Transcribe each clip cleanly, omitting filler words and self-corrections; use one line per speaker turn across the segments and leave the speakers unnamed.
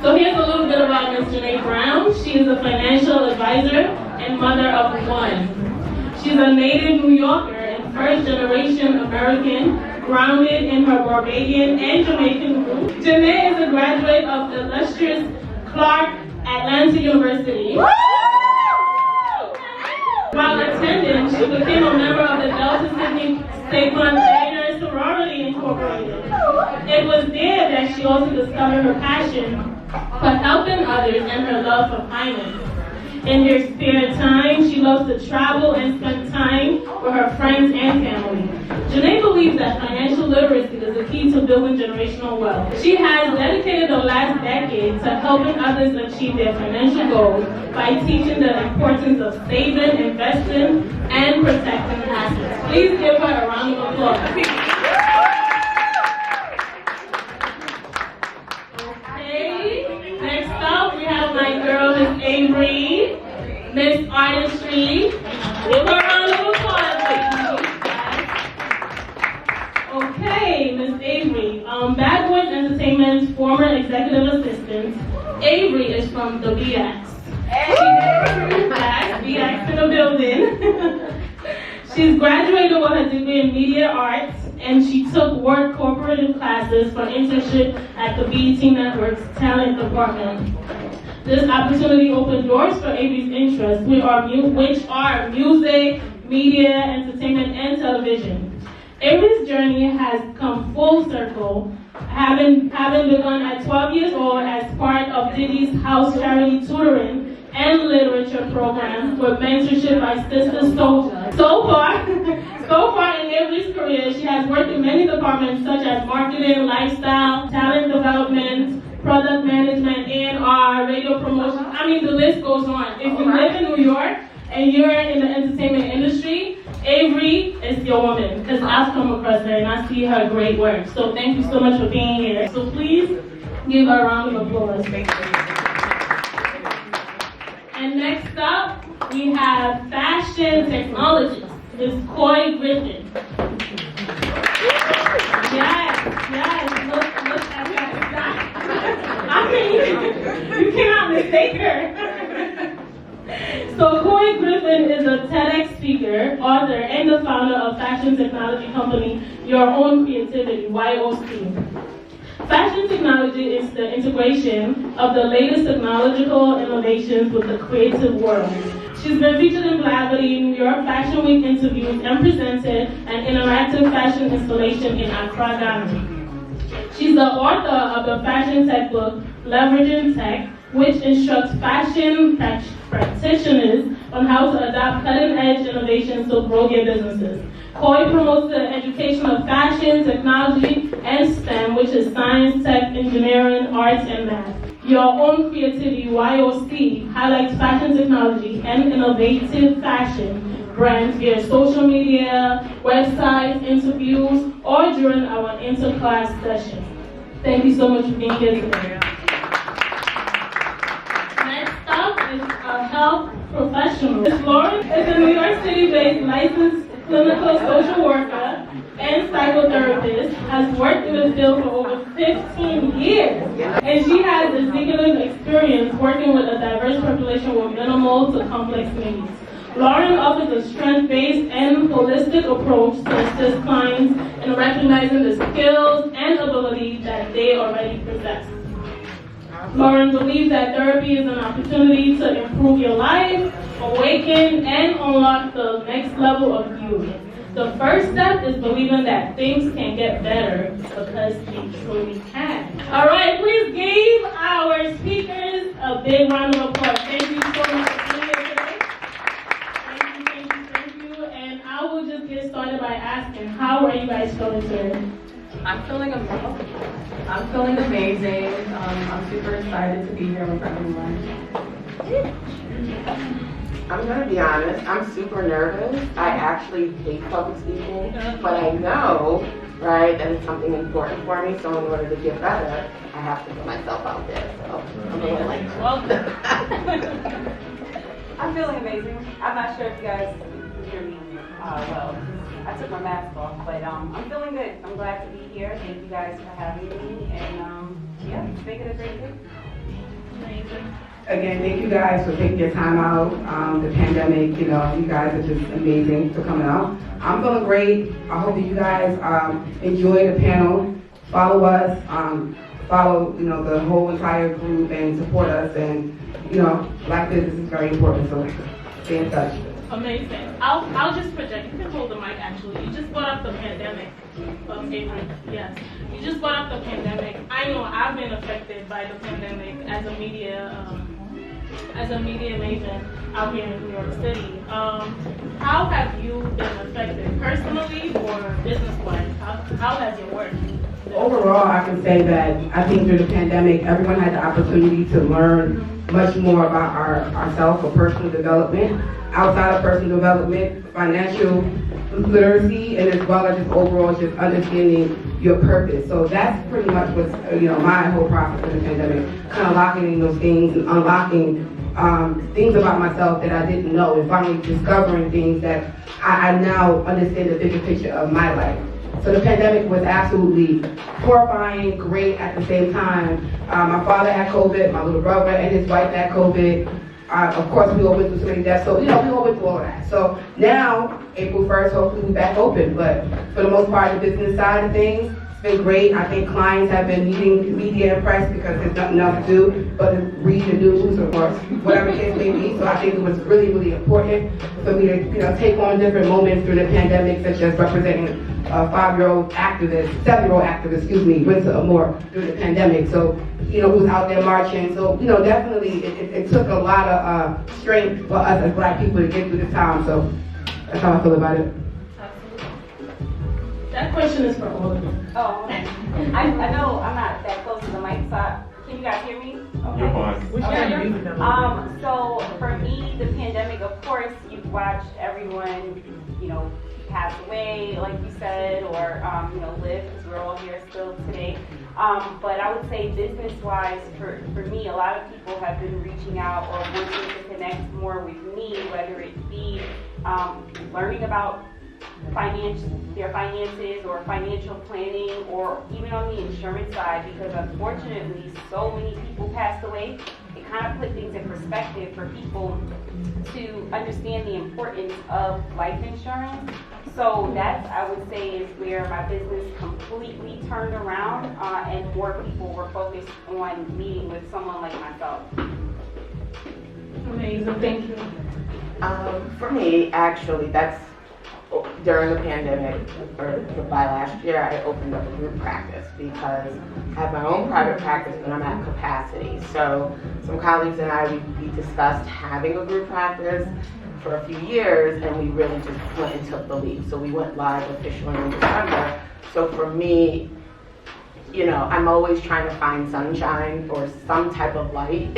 So here's a little bit about Ms. Janae Brown. She is a financial advisor and mother of one. She's a native New Yorker and first-generation American, grounded in her Barbadian and Jamaican roots. Janae is a graduate of the illustrious Clark Atlanta University. While attending, she became a member of the Delta Sydney State Theater Sorority Incorporated. It was there that she also discovered her passion for helping others and her love for finance. In her spare time, she loves to travel and spend time with her friends and family. Janae believes that financial literacy is the key to building generational wealth. She has dedicated the last decade to helping others achieve their financial goals by teaching the importance of saving, investing, and protecting assets. Please give her a round of applause. My girl, Miss Avery, Miss Artistry. Give her a round of applause, please. Okay, Miss Avery. Bad Boys Entertainment's former executive assistant. Avery is from the BX. BX in the building. She's graduated with her degree in media arts, and she took work corporative classes for internship at the BET Network's talent department. This opportunity opened doors for Avery's interests, which are music, media, entertainment, and television. Avery's journey has come full circle, having begun at 12 years old as part of Diddy's house charity tutoring and literature program with mentorship by Sistah Social. So far in Avery's career, she has worked in many departments such as marketing, lifestyle, talent development, product management, A&R, radio promotion. I mean, the list goes on. If you live in New York and you're in the entertainment industry, Avery is your woman, because I've come across her and I see her great work. So thank you so much for being here. So please give her a round of applause. And next up, we have fashion technologist, Ms. Coy Griffin. Yes, look at that. I mean, you cannot mistake her. So Coy Griffin is a TEDx speaker, author, and the founder of fashion technology company Your Own Creativity, YOC. Fashion technology is the integration of the latest technological innovations with the creative world. She's been featured in Gravity, New York Fashion Week interviews, and presented an interactive fashion installation in Accra, Ghana. She's the author of the fashion tech book, Leveraging Tech, which instructs fashion practitioners on how to adopt cutting-edge innovations to grow their businesses. Coy promotes the education of fashion, technology, and STEM, which is science, tech, engineering, arts, and math. Your Own Creativity, YOC, highlights fashion technology and innovative fashion brands via social media, websites, interviews, or during our inter-class sessions. Thank you so much for being here today. Next up is a health professional. Ms. Lauren is a New York City-based licensed clinical social worker and psychotherapist, has worked in the field for over 15 years. And she has executive experience working with a diverse population with minimal to complex needs. Lauren offers a strength-based and holistic approach to assist clients in recognizing the skills and abilities that they already possess. Lauren believes that therapy is an opportunity to improve your life, awaken, and unlock the next level of you. The first step is believing that things can get better because they truly can. All right, please give our speakers a big round of applause. Thank you so much for being here today. Thank you. And I will just get started by asking, how are you guys feeling today?
I'm feeling amazing. I'm super excited to be here with everyone.
I'm going to be honest, I'm super nervous. I actually hate public speaking, but I know, right, that it's something important for me, so in order to get better, I have to put myself out there. So I'm a little like,
I'm feeling amazing. I'm not sure if you guys can hear me well. I took my mask off, but I'm feeling good. I'm glad to be here. Thank you guys for having me, and yeah, make it a great day.
Amazing.
Again, thank you guys for taking your time out. The pandemic, you guys are just amazing for coming out. I'm feeling great. I hope that you guys enjoy the panel. Follow us, follow, the whole entire group and support us. And, like this is very important, so stay in touch.
Amazing. I'll just project. You can hold the mic actually. You just brought up the pandemic. Avery, yes. You just brought up the pandemic. I know I've been affected by the pandemic as a media maven out here in New York City. How have you been affected personally or business-wise? How has your work?
Overall, I can say that I think through the pandemic, everyone had the opportunity to learn much more about ourselves for personal development, outside of personal development, financial literacy, and as well as just overall just understanding your purpose. So that's pretty much what's, my whole process in the pandemic, kind of locking in those things and unlocking things about myself that I didn't know, and finally discovering things that I now understand the bigger picture of my life. So the pandemic was absolutely horrifying, great at the same time. My father had COVID, my little brother and his wife had COVID. Of course, we all went through so many deaths, so we all went through all of that. So now, April 1st, hopefully we're back open. But for the most part, the business side of things, it's been great. I think clients have been needing media and press because there's nothing else to do but to read the news or whatever the case may be. So I think it was really, really important for me to take on different moments through the pandemic, such as representing a 7-year-old activist, went to Amore through the pandemic. So, who was out there marching. So, definitely it took a lot of strength for us as Black people to get through this time. So that's how I feel about it.
Absolutely. That question is for all of you.
Oh, okay. I know I'm not that close to the mic, so can you guys hear me? Okay.
You're fine.
Okay. So for me, the pandemic, of course, you've watched everyone, pass away, like you said, or, live, because we're all here still today. But I would say business-wise, for me, a lot of people have been reaching out or wanting to connect more with me, whether it be learning about their finances or financial planning, or even on the insurance side, because unfortunately so many people passed away. It kind of put things in perspective for people to understand the importance of life insurance. So that, I would say, is where my business completely turned around, and more people were focused on meeting with someone like myself.
Amazing, thank you.
For me, actually, that's during the pandemic, or by last year, I opened up a group practice because I have my own private practice, but I'm at capacity. So some colleagues and I, we discussed having a group practice for a few years, and we really just went and took the leap. So we went live officially in December. So for me, I'm always trying to find sunshine or some type of light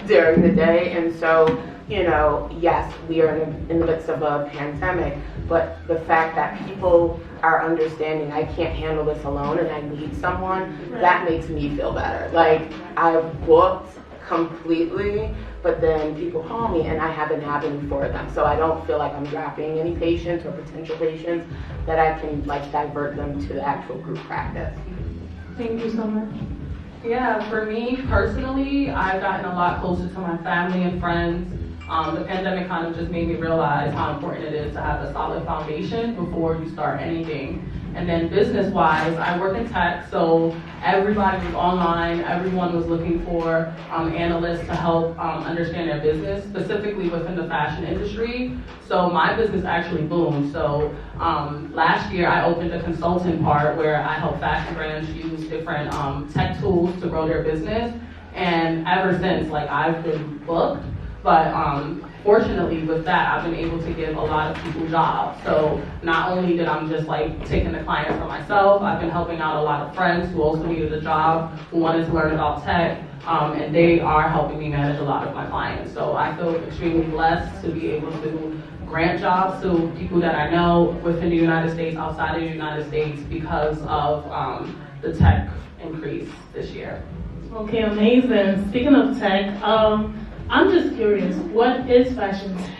during the day. And so, yes, we are in the midst of a pandemic, but the fact that people are understanding I can't handle this alone and I need someone, that makes me feel better. Like, I've booked completely, but then people call me and I have an avenue for them. So I don't feel like I'm dropping any patients or potential patients, that I can divert them to the actual group practice.
Thank you so much.
Yeah, for me personally, I've gotten a lot closer to my family and friends. The pandemic kind of just made me realize how important it is to have a solid foundation before you start anything. And then business-wise, I work in tech, so everybody was online. Everyone was looking for analysts to help understand their business, specifically within the fashion industry. So my business actually boomed. So last year, I opened a consulting part where I help fashion brands use different tech tools to grow their business. And ever since, I've been booked. But fortunately with that, I've been able to give a lot of people jobs. So not only did I'm just taking the clients for myself, I've been helping out a lot of friends who also needed a job, who wanted to learn about tech, and they are helping me manage a lot of my clients. So I feel extremely blessed to be able to grant jobs to people that I know within the United States, outside of the United States, because of the tech increase this year.
Okay, amazing. Speaking of tech, I'm just curious, what is fashion tech?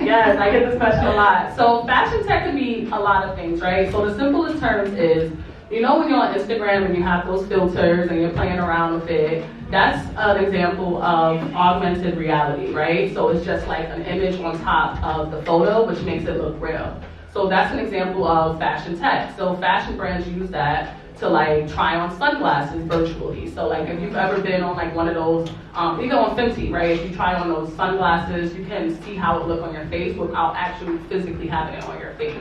Yes, I get this question a lot. So fashion tech can be a lot of things, right? So the simplest terms is, when you're on Instagram and you have those filters and you're playing around with it, That's an example of augmented reality, right? So it's just like an image on top of the photo, which makes it look real. So that's an example of fashion tech. So fashion brands use that to like try on sunglasses virtually. So like if you've ever been on like one of those, even on Fenty, right? If you try on those sunglasses, you can see how it look on your face without actually physically having it on your face.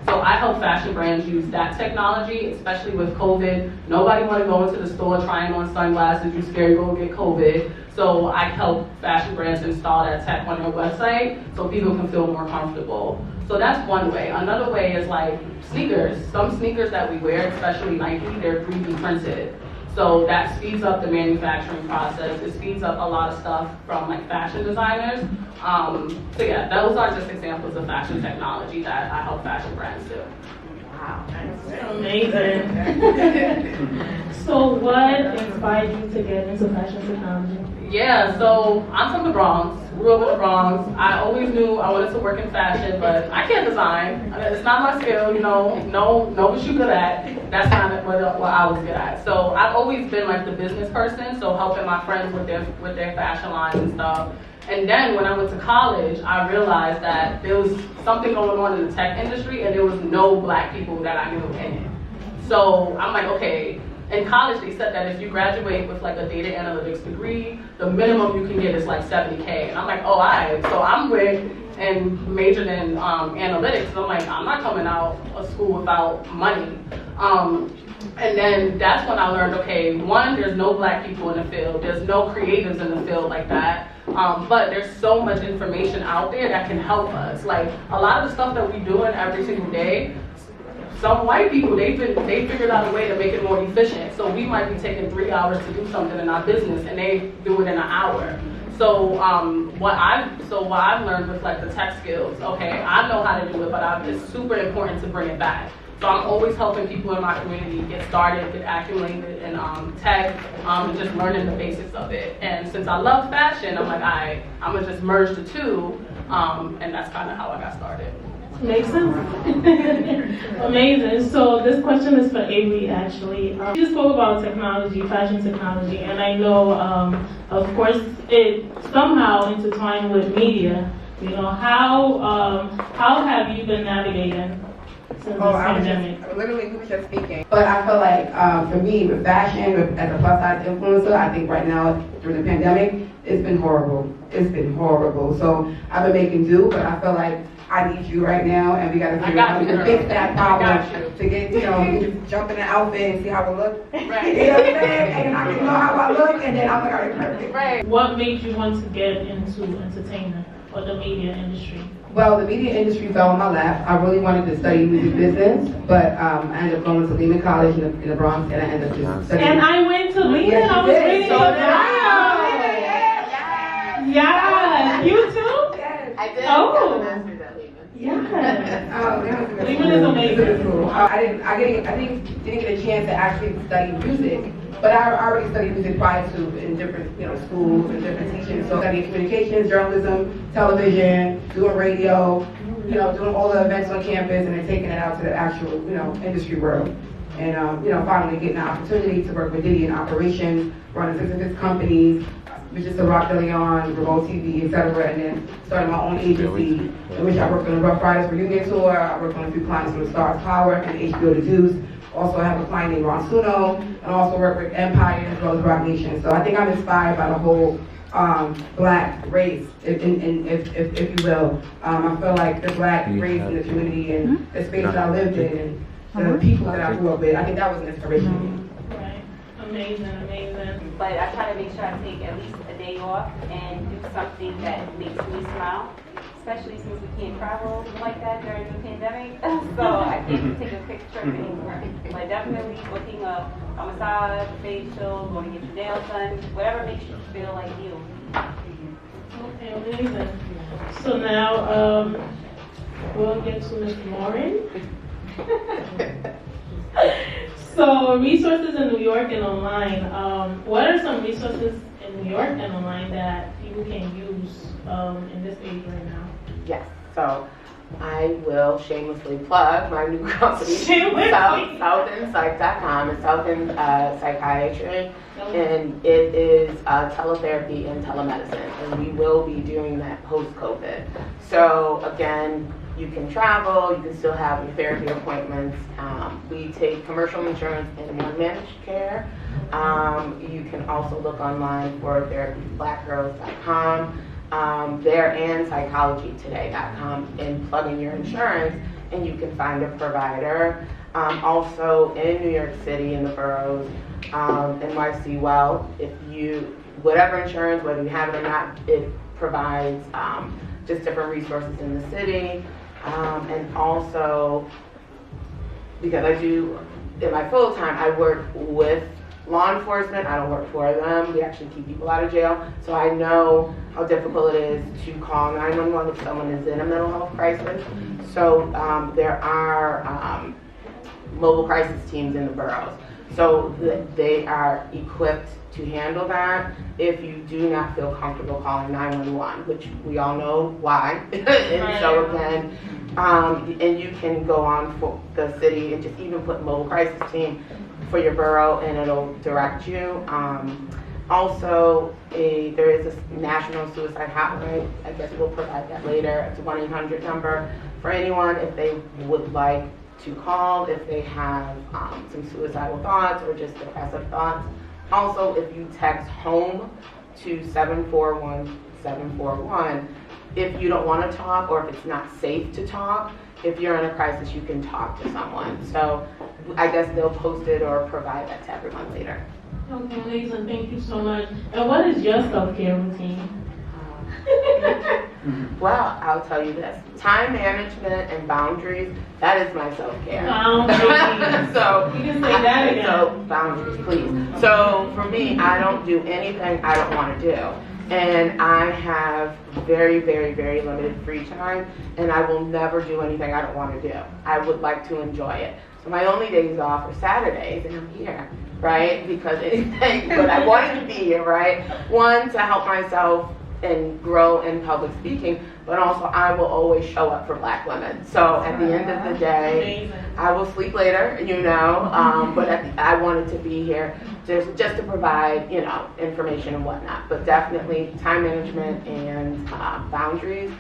So I help fashion brands use that technology, especially with COVID. Nobody want to go into the store trying on sunglasses. You're scared you're going to get COVID. So I help fashion brands install that tech on their website so people can feel more comfortable. So that's one way. Another way is like sneakers. Some sneakers that we wear, especially Nike, they're 3D printed. So that speeds up the manufacturing process. It speeds up a lot of stuff from like fashion designers. So yeah, those are just examples of fashion technology that I help fashion brands do.
Wow.
Amazing. So what inspired you to get into fashion technology?
Yeah, so I'm from the Bronx, grew up in the Bronx. I always knew I wanted to work in fashion, but I can't design. I mean, it's not my skill, you know what you're good at. That's not what I was good at. So I've always been like the business person, so helping my friends with their fashion lines and stuff. And then when I went to college, I realized that there was something going on in the tech industry and there was no black people that I knew in it. So I'm like, okay, in college they said that if you graduate with like a data analytics degree, the minimum you can get is like $70K. And I'm like, oh, all right. So I'm with and majored in analytics. So I'm like, I'm not coming out of school without money. And then that's when I learned, okay, one, there's no black people in the field. There's no creatives in the field like that. But there's so much information out there that can help us. Like a lot of the stuff that we doing every single day, some white people, they figured out a way to make it more efficient. So we might be taking 3 hours to do something in our business and they do it in an hour. So what I've learned with like the tech skills, okay, I know how to do it, but it's super important to bring it back. So I'm always helping people in my community get started, get accumulated in tech, and just learning the basics of it. And since I love fashion, I'm like, I'm gonna just merge the two, and that's kind of how I got started.
Makes sense. Amazing. So this question is for Avery, actually. You spoke about technology, fashion technology, and I know, of course, it somehow intertwined with media. You know, how have you been navigating since this pandemic?
Literally, we were just speaking. But I feel like for me, with fashion, as a plus size influencer, I think right now during the pandemic, it's been horrible. It's been horrible. So I've been making do, but I feel like I need you right now, and we got to figure out how to fix that problem to get, jump in the outfit and see how it looks.
Right.
You know what I'm saying? And I can know how I look, and then I'm like, all right, perfect.
Right.
What made you want to get into entertainment or the media industry?
Well, the media industry fell on my lap. I really wanted to study music business, but I ended up going to Lehman College in the Bronx, and I ended up just studying.
And I went to Lehman.
Yes,
I was
did.
reading
So
your
did I.
bio. Yeah. You too?
Yes.
I did.
Oh.
Yeah.
Lehman is amazing.
Cool. I didn't get a chance to actually study music, but I already studied music prior to in different schools and different teachings. So I studied communications, journalism, television, doing radio, doing all the events on campus, and then taking it out to the actual industry world. And finally getting the opportunity to work with Diddy in operations, running 6 of his companies, which is the Rock De Leon, Remote TV, etc. And then started my own agency, in which I worked on the Rough Riders Reunion Tour. I worked on a few clients from the Stars Power and HBO The Deuce. Also have a client named Ron Suno, and also work with Empire as well as Rock Nation. So I think I'm inspired by the whole black race, if you will. I feel like the black race in the community and the space that I lived in and the people that I grew up with, I think that was an inspiration to me.
Right. Amazing.
But I try to make sure I take at least a day off and do something that makes me smile, especially since we can't travel like that during the pandemic. So I can't take a quick trip anymore. But definitely booking a massage, a facial, going to get your nails done, whatever makes you feel like you.
Okay, amazing. So now we'll get to Ms. Lauren. So resources in New York and online. What are some resources in New York and online that people can use in this age right now?
Yes. So I will shamelessly plug my new company,
Shamelessly.
southinpsych.com. It's Southin Psychiatry, and it is teletherapy and telemedicine, and we will be doing that post-COVID. So again, you can travel, you can still have your therapy appointments. We take commercial insurance and managed care. You can also look online for therapyblackgirls.com. There and psychologytoday.com and plug in your insurance and you can find a provider. Also in New York City in the boroughs, NYC Well, if you, whatever insurance, whether you have it or not, it provides just different resources in the city. And also, because I do, in my full time, I work with law enforcement. I don't work for them. We actually keep people out of jail. So I know how difficult it is to call 911 if someone is in a mental health crisis. So there are mobile crisis teams in the boroughs. So they are equipped to handle that if you do not feel comfortable calling 911, which we all know why. And so again, and you can go on for the city and just even put mobile crisis team for your borough and it'll direct you. Also, there is a national suicide hotline. I guess we'll provide that later. It's a 1-800 number for anyone if they would like to call, if they have some suicidal thoughts or just depressive thoughts. Also, if you text HOME to 741-741, if you don't want to talk or if it's not safe to talk, if you're in a crisis, you can talk to someone. So I guess they'll post it or provide that to everyone later.
Okay, Lisa, thank you so much. And what is your self-care routine?
Well, I'll tell you this. Time management and boundaries, that is my self-care.
Boundaries.
So,
you can say that again.
So, boundaries, please. So, for me, I don't do anything I don't want to do. And I have very, very, very limited free time, and I will never do anything I don't want to do. I would like to enjoy it. So my only days off are Saturdays, and I'm here, right? Because anything, but I wanted to be here, right? One, to help myself and grow in public speaking, but also I will always show up for Black women. So at the end of the day, I will sleep later, you know, but I wanted to be here just to provide, you know, information and whatnot. But definitely time management and boundaries.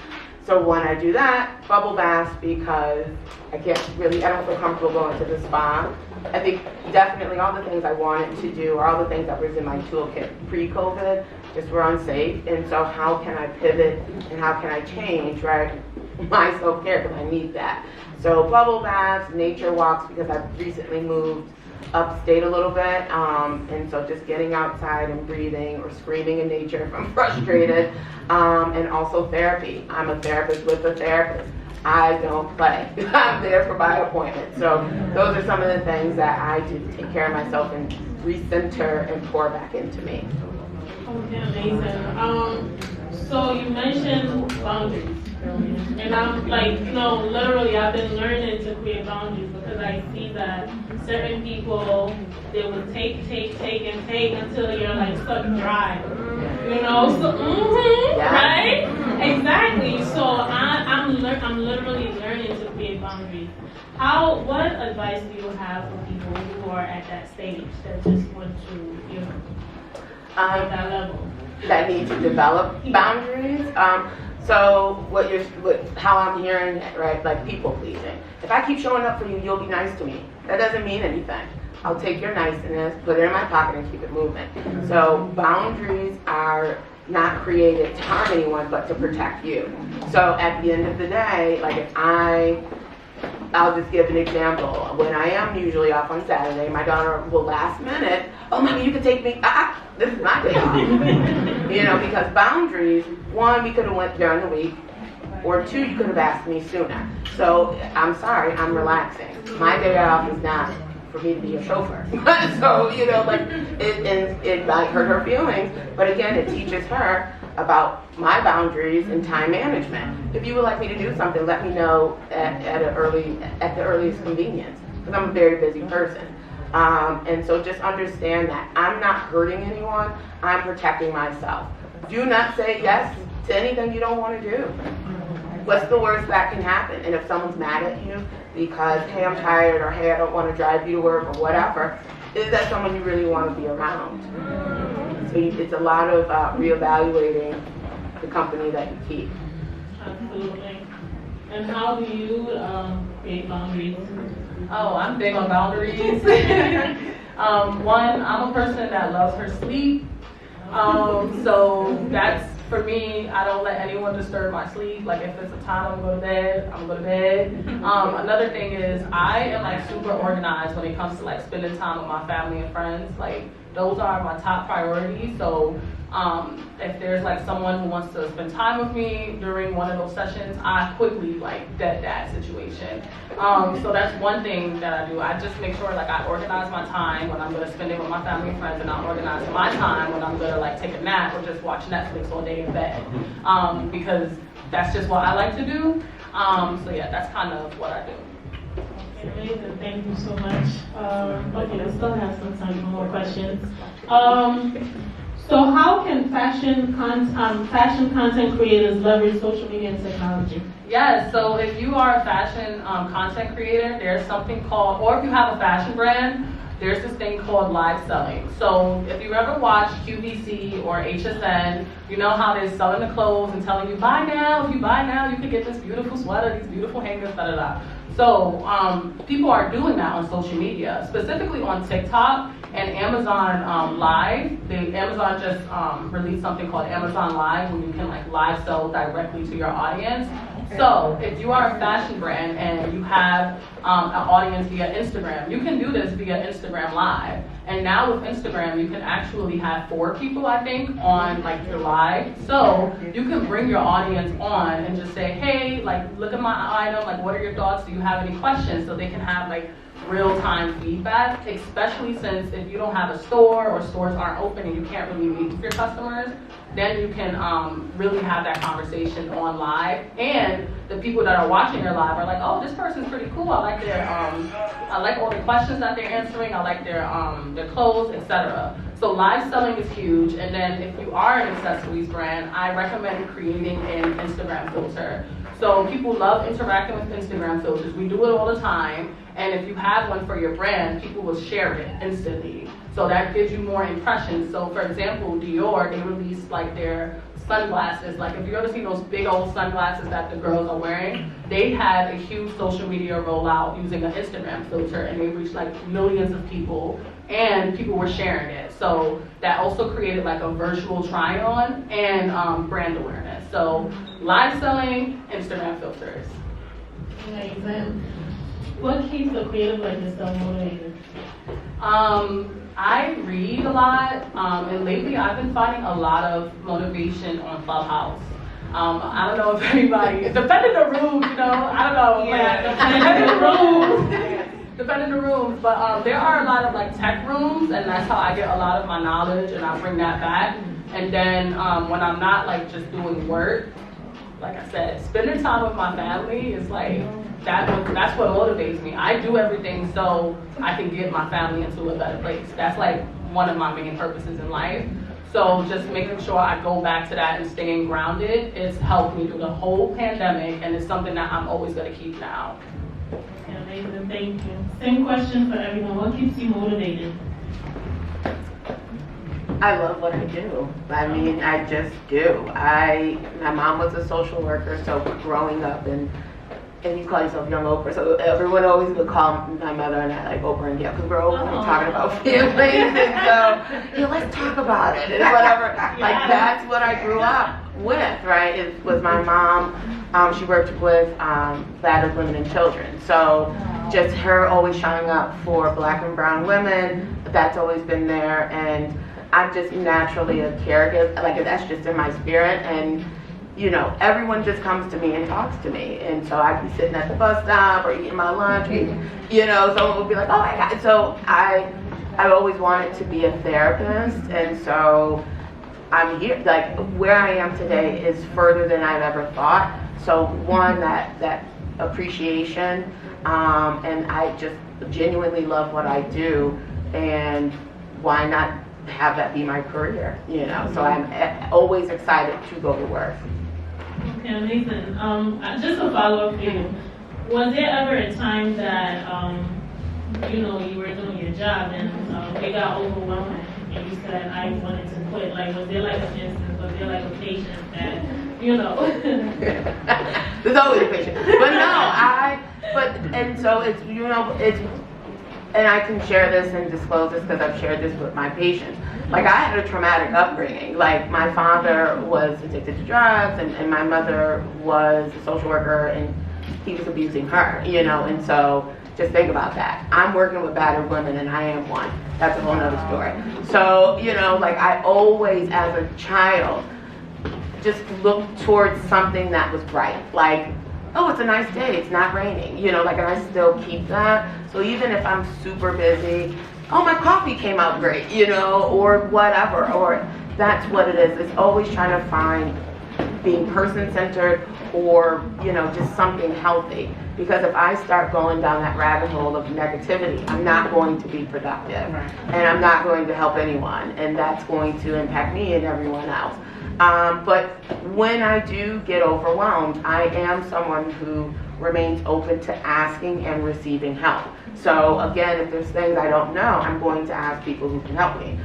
So when I do that, bubble baths, because I don't feel comfortable going to the spa. I think definitely all the things I wanted to do, or all the things that was in my toolkit pre-COVID, just were unsafe. And so how can I pivot and how can I change, right? My self-care, because I need that. So bubble baths, nature walks, because I've recently moved upstate a little bit, and so just getting outside and breathing or screaming in nature if I'm frustrated, and also therapy. I'm a therapist with a therapist. I don't play. I'm there for my appointment. So those are some of the things that I do to take care of myself and recenter and pour back into me.
Okay, amazing. So you mentioned boundaries. And I'm like, no, literally, I've been learning to create boundaries because I see that certain people, they will take until you're like stuck dry. You know, so, right? Exactly. So I'm literally learning to create boundaries. What advice do you have for people who are at that stage that just want to, you know, at that level?
That need to develop boundaries. So how I'm hearing it, right, like people pleasing. If I keep showing up for you, you'll be nice to me. That doesn't mean anything. I'll take your niceness, put it in my pocket, and keep it moving. So boundaries are not created to harm anyone, but to protect you. So at the end of the day, like if I'll just give an example. When I am usually off on Saturday, my daughter will last minute, oh, mommy, you can take me, this is my day off. You know, because boundaries, one, we could have went during the week, or two, you could have asked me sooner. So I'm sorry, I'm relaxing. My day off is not for me to be a chauffeur. So, you know, like, it might hurt her feelings, but again, it teaches her about my boundaries and time management. If you would like me to do something, let me know at the earliest convenience, because I'm a very busy person. And so just understand that I'm not hurting anyone, I'm protecting myself. Do not say yes to anything you don't want to do. What's the worst that can happen? And if someone's mad at you because, hey, I'm tired, or hey, I don't want to drive you to work, or whatever, is that someone you really want to be around? So it's a lot of reevaluating the company that you keep.
Absolutely. And how do you create boundaries?
Oh, I'm big on boundaries. One, I'm a person that loves her sleep. So that's, for me, I don't let anyone disturb my sleep. Like, if it's a time I'm going to bed, I'm going to bed. Another thing is, I am like super organized when it comes to like spending time with my family and friends. Like, those are my top priorities. So if there's like someone who wants to spend time with me during one of those sessions, I quickly like dead that situation. So that's one thing that I do. I just make sure like I organize my time when I'm gonna spend it with my family and friends, and I organize my time when I'm gonna like take a nap or just watch Netflix all day in bed. Because that's just what I like to do. So yeah, that's kind of what I do.
Amazing, thank you so much. Okay, we still have some time for more questions. So how can fashion content creators leverage social media and technology?
Yes, so if you are a fashion content creator, there's something called, or if you have a fashion brand, there's this thing called live selling. So if you ever watch QVC or HSN, you know how they're selling the clothes and telling you, buy now, if you buy now, you can get this beautiful sweater, these beautiful hangers, da da da. So people are doing that on social media, specifically on TikTok and Amazon Live. Amazon just released something called Amazon Live, where you can like live sell directly to your audience. So if you are a fashion brand and you have an audience via Instagram, you can do this via Instagram Live. And now with Instagram, you can actually have 4 people, I think, on like your live. So you can bring your audience on and just say, hey, like, look at my item, like, what are your thoughts? Do you have any questions? So they can have like real-time feedback, especially since if you don't have a store or stores aren't open and you can't really meet with your customers, then you can really have that conversation on live. And the people that are watching your live are like, oh, this person's pretty cool. I like their, I like all the questions that they're answering. I like their clothes, etc. So live selling is huge. And then if you are an accessories brand, I recommend creating an Instagram filter. So people love interacting with Instagram filters. We do it all the time. And if you have one for your brand, people will share it instantly. So that gives you more impressions. So for example, Dior, they released like their sunglasses. Like if you ever seen those big old sunglasses that the girls are wearing, they had a huge social media rollout using an Instagram filter, and they reached like millions of people, and people were sharing it. So that also created like a virtual try-on and brand awareness. So live selling, Instagram filters.
Amazing. What keeps a creative like yourself motivated?
I read a lot, and lately I've been finding a lot of motivation on Clubhouse. I don't know if anybody, depending on the room, you know, I don't know.
Yeah, depending on the room.
Depending on the rooms, but there are a lot of like tech rooms, and that's how I get a lot of my knowledge, and I bring that back. And then when I'm not like just doing work, like I said, spending time with my family is like, that's what motivates me. I do everything so I can get my family into a better place. That's like one of my main purposes in life. So just making sure I go back to that and staying grounded, it's helped me through the whole pandemic, and it's something that I'm always going to keep now.
Amazing, thank you. Same question for everyone. What keeps you motivated?
I love what I do. I mean, I just do. My mom was a social worker, so growing up, and you call yourself young Oprah, so everyone always would call my mother and I like Oprah and Gail, because we're always talking about feelings, and so, let's talk about it, and whatever. Like, that's what I grew up with, right? It was my mom. She worked with battered women and children, so just her always showing up for Black and brown women, that's always been there. And I'm just naturally a caregiver, like that's just in my spirit, and everyone just comes to me and talks to me, and so I'd be sitting at the bus stop or eating my lunch, someone would be like, oh my God. So I always wanted to be a therapist, and so I'm here, like where I am today is further than I've ever thought. So one, that appreciation, and I just genuinely love what I do, and why not have that be my career, So I'm always excited to go to work.
Okay, amazing. Just a follow-up for you. Was there ever a time that, you know, you were doing your job and it got overwhelming and you said, I wanted to quit? Like, was there like an instance, was there like a patient that, you know?
There's always a patient. But no, and so it's, you know, and I can share this and disclose this because I've shared this with my patients. Like, I had a traumatic upbringing. Like, my father was addicted to drugs and my mother was a social worker and he was abusing her, you know, and so just think about that. I'm working with battered women and I am one. That's a whole nother story. So, you know, like, I always, as a child, just looked towards something that was bright. Like, oh, it's a nice day, it's not raining, you know, like, and I still keep that. So even if I'm super busy, oh, my coffee came out great, you know, or whatever, or that's what it is. It's always trying to find being person-centered or, you know, just something healthy. Because if I start going down that rabbit hole of negativity, I'm not going to be productive. And I'm not going to help anyone. And that's going to impact me and everyone else. But when I do get overwhelmed, I am someone who remains open to asking and receiving help. So again, if there's things I don't know, I'm going to ask people who can help me.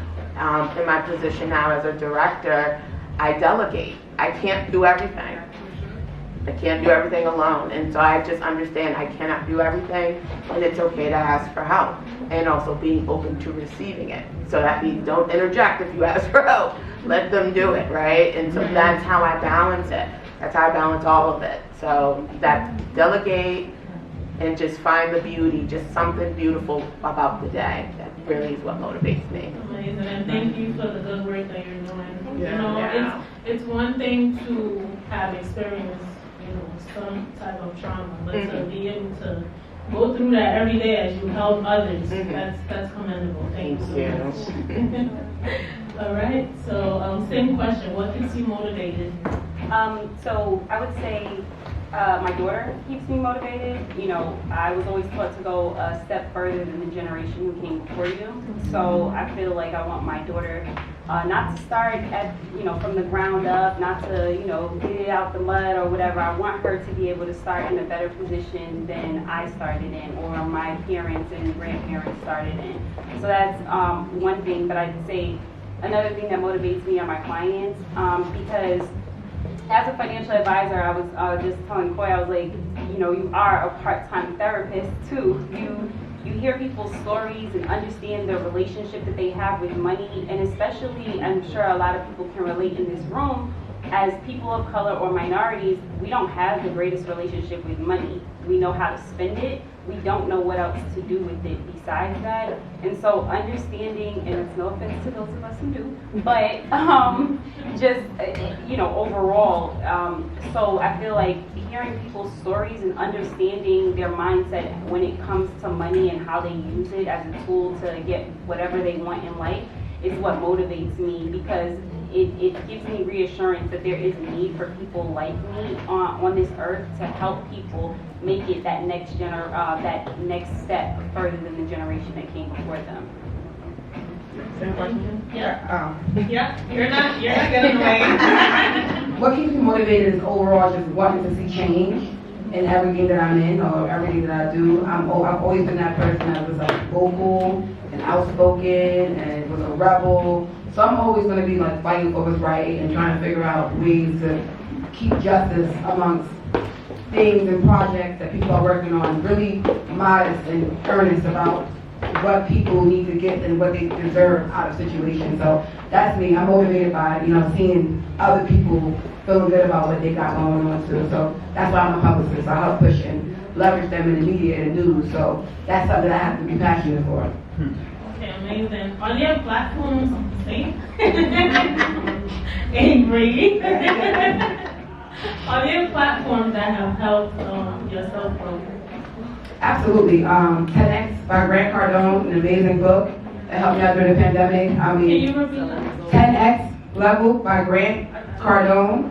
In my position now as a director, I delegate. I can't do everything. I can't do everything alone. And so I just understand I cannot do everything, and it's okay to ask for help. And also being open to receiving it. So that means don't interject if you ask for help. Let them do it, right? And so that's how I balance it. That's how I balance all of it. So that delegate and just find the beauty, just something beautiful about the day. That really is what motivates me.
Amazing, and thank you for the good work that you're doing.
Yeah.
You know,
Yeah.
it's one thing to have experienced, you know, some type of trauma, but to be able to go through that every day as you help others, that's commendable. Thank you so much. All right, so same question. What keeps you motivated?
So I would say my daughter keeps me motivated. You know, I was always taught to go a step further than the generation who came before you. So I feel like I want my daughter not to start at, you know, from the ground up, not to, you know, get it out the mud or whatever. I want her to be able to start in a better position than I started in, or my parents and grandparents started in. So that's one thing. But I'd say another thing that motivates me are my clients, because as a financial advisor, I was just telling Coy, I was like, you know, you are a part-time therapist too. You hear people's stories and understand the relationship that they have with money, and especially, I'm sure a lot of people can relate in this room, as people of color or minorities, we don't have the greatest relationship with money. We know how to spend it. We don't know what else to do with it besides that. And so understanding, and it's no offense to those of us who do, but just, you know, overall, so I feel like hearing people's stories and understanding their mindset when it comes to money and how they use it as a tool to get whatever they want in life is what motivates me, because it gives me reassurance that there is a need for people like me on this earth to help people make it that next step further than the generation that came before them.
Same question?
Yeah. Yeah, you're not getting away.
What keeps me motivated is overall just wanting to see change in everything that I'm in or everything that I do. I've always been that person that was like vocal and outspoken and was a rebel. So I'm always going to be like fighting for what's right and trying to figure out ways to keep justice amongst things and projects that people are working on. Really modest and earnest about what people need to get and what they deserve out of situations. So that's me. I'm motivated by, you know, seeing other people feeling good about what they got going on too. So that's why I'm a publicist. I help push and leverage them in the media and news. So that's something that I have to be passionate for.
Okay, amazing. Are there platforms angry? Are there platforms that have helped your self-growth?
Absolutely. 10X by Grant Cardone, an amazing book that helped me out during the pandemic. I mean,
Can you repeat that?
10X Level by Grant Cardone,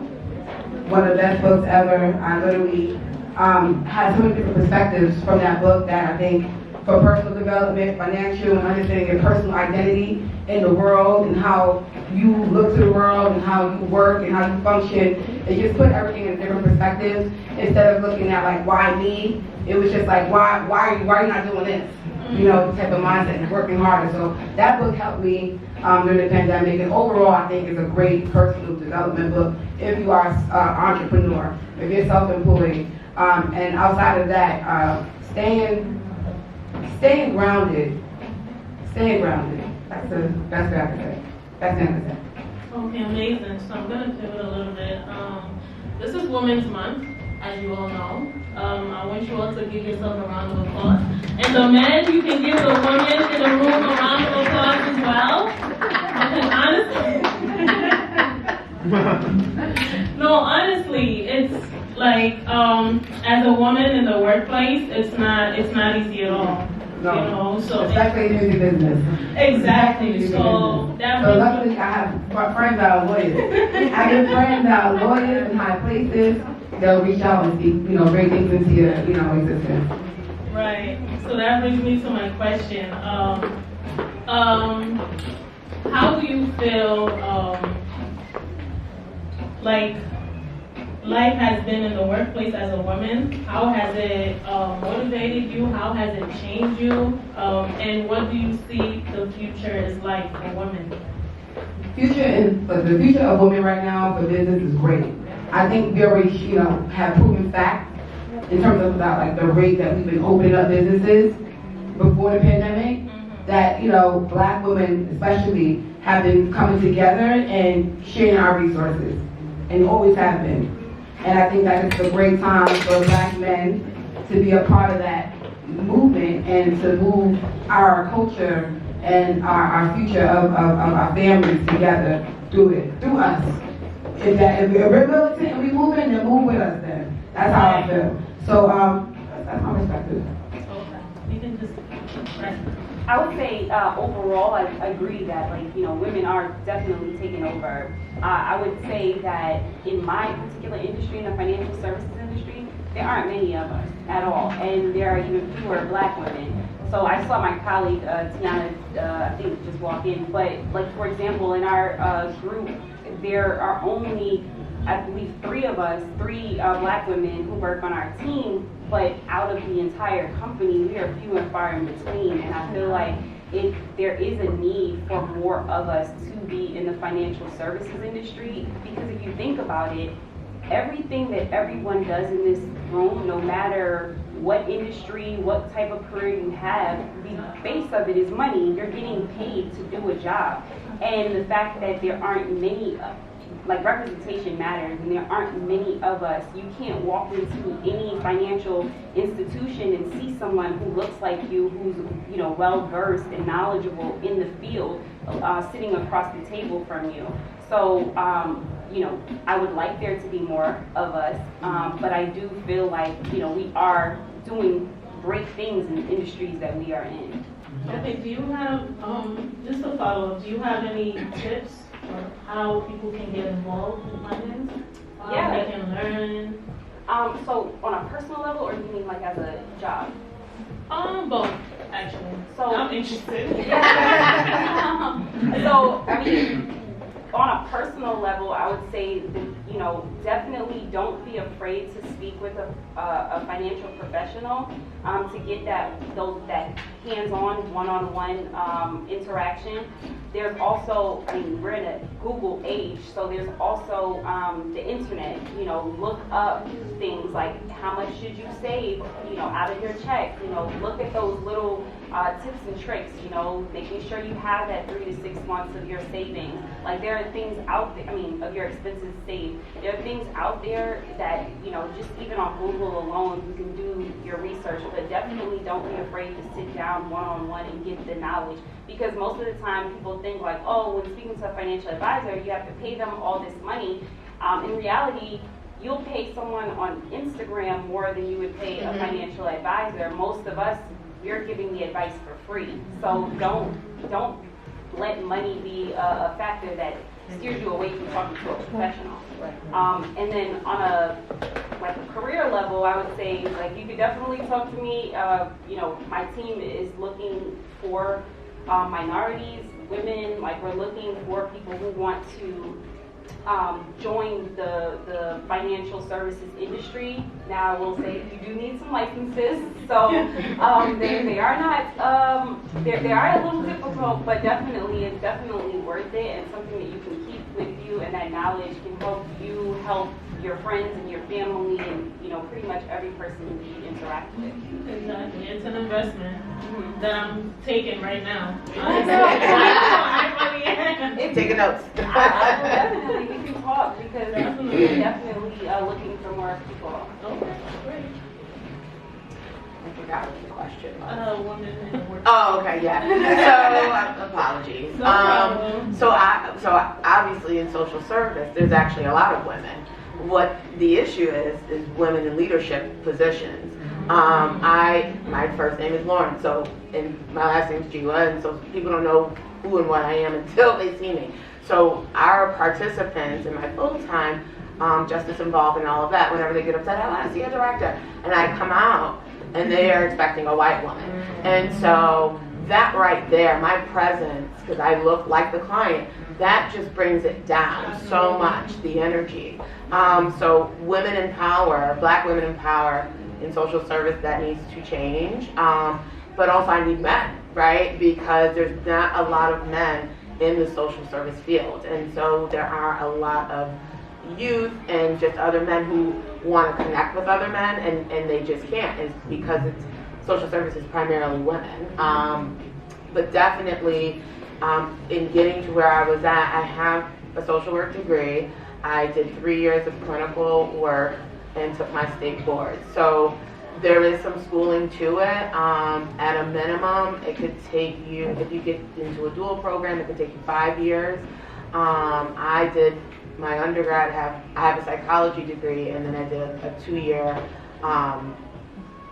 one of the best books ever. I literally had so many different perspectives from that book that I think for personal development, financial, and understanding your personal identity in the world and how you look to the world and how you work and how you function. It just put everything in different perspectives instead of looking at like why me. It was just like why are you not doing this? You know, type of mindset and working harder. So that book helped me during the pandemic, and overall I think it's a great personal development book if you are an entrepreneur, if you're self-employed, and outside of that, staying grounded. Staying grounded. That's what I can say. That's the answer.
Okay, amazing. So I'm gonna pivot a little bit. This is Women's Month, as you all know. I want you all to give yourself a round of applause. And the men, you can give the women in the room a round of applause as well. Because honestly, it's like as a woman in the workplace, it's not easy at all.
No.
You know, so
especially in music business.
exactly. So that
so luckily I have friends that are lawyers. I have friends that are lawyers in high places. They'll reach out and speak, bring things into your, existence.
Right. So that brings me to my question. How do you feel like life has been in the workplace as a woman? How has it motivated you? How has it changed you? And what do you see the future is like for women?
The future of women right now for business is great. I think we already, have proven fact in terms of about like the rate that we've been opening up businesses before the pandemic. That Black women especially have been coming together and sharing our resources, and always have been. And I think that it's a great time for Black men to be a part of that movement and to move our culture and our future of our families together through us. If we're militant and we moving, then move with us then. That's how I feel. So that's my perspective.
Okay. You can just right.
I would say overall, I agree that women are definitely taking over. I would say that in my particular industry, in the financial services industry, there aren't many of us at all, and there are even fewer Black women. So I saw my colleague Tiana, I think, just walk in. But like for example, in our group, there are only, I believe, three Black women who work on our team. But out of the entire company, we are few and far in between. And I feel like there is a need for more of us to be in the financial services industry. Because if you think about it, everything that everyone does in this room, no matter what industry, what type of career you have, the base of it is money. You're getting paid to do a job. And the fact that there aren't many, representation matters, and there aren't many of us. You can't walk into any financial institution and see someone who looks like you, who's well-versed and knowledgeable in the field, sitting across the table from you. So, I would like there to be more of us, but I do feel like, we are doing great things in the industries that we are in.
Okay, do you have, just a follow-up, do you have any tips or how people can get involved in finance?
Yeah.
They can learn?
So on a personal level, or do you mean like as a job?
Both, actually.
So
I'm interested.
So, I mean, on a personal level, I would say that, definitely don't be afraid to speak with a financial professional to get that hands-on, one-on-one interaction. There's also, we're in a Google age, so there's also the internet. Look up things like how much should you save, out of your check. Look at those little tips and tricks. Making sure you have that 3 to 6 months of your savings. Like there are things out there. Of your expenses saved. There are things out there that just even on Google alone, you can do your research. But definitely don't be afraid to sit down one-on-one and get the knowledge. Because most of the time people think like, oh, when speaking to a financial advisor, you have to pay them all this money. In reality, you'll pay someone on Instagram more than you would pay a financial advisor. Most of us, we're giving the advice for free. So don't let money be a factor that steers you away from talking to a professional. And then on a career level, I would say like you could definitely talk to me. You know, my team is looking for minorities, women. Like we're looking for people who want to join the financial services industry. Now I will say you do need some licenses, so they are not they are a little difficult, but it's definitely worth it and something that you can keep with you, and that knowledge can help you help your friends and your family and pretty much every person you interact with.
Exactly, it's an investment that I'm taking right now.
I
I really am.
Take notes.
Definitely, we can talk because we're definitely looking for more people.
Okay, great.
I forgot what the question was.
Women in work.
Oh, okay, yeah. So, apologies.
No problem.
So obviously in social service, there's actually a lot of women. What the issue is women in leadership positions. My first name is Lauren, and my last name is Jiwa, and so people don't know who and what I am until they see me. So our participants in my full-time justice involved and all of that, whenever they get upset, I want to see a director, and I come out, and they are expecting a white woman. And so that right there, my presence, because I look like the client, that just brings it down so much, the energy. So women in power, black women in power in social service, that needs to change. But also I need men, right? Because there's not a lot of men in the social service field. And so there are a lot of youth and just other men who want to connect with other men and they just can't. It's because social service is primarily women. But definitely in getting to where I was at, I have a social work degree. I did 3 years of clinical work and took my state board. So there is some schooling to it. At a minimum, it could take you, if you get into a dual program, it could take you 5 years. I did my undergrad, I have a psychology degree, and then I did a 2-year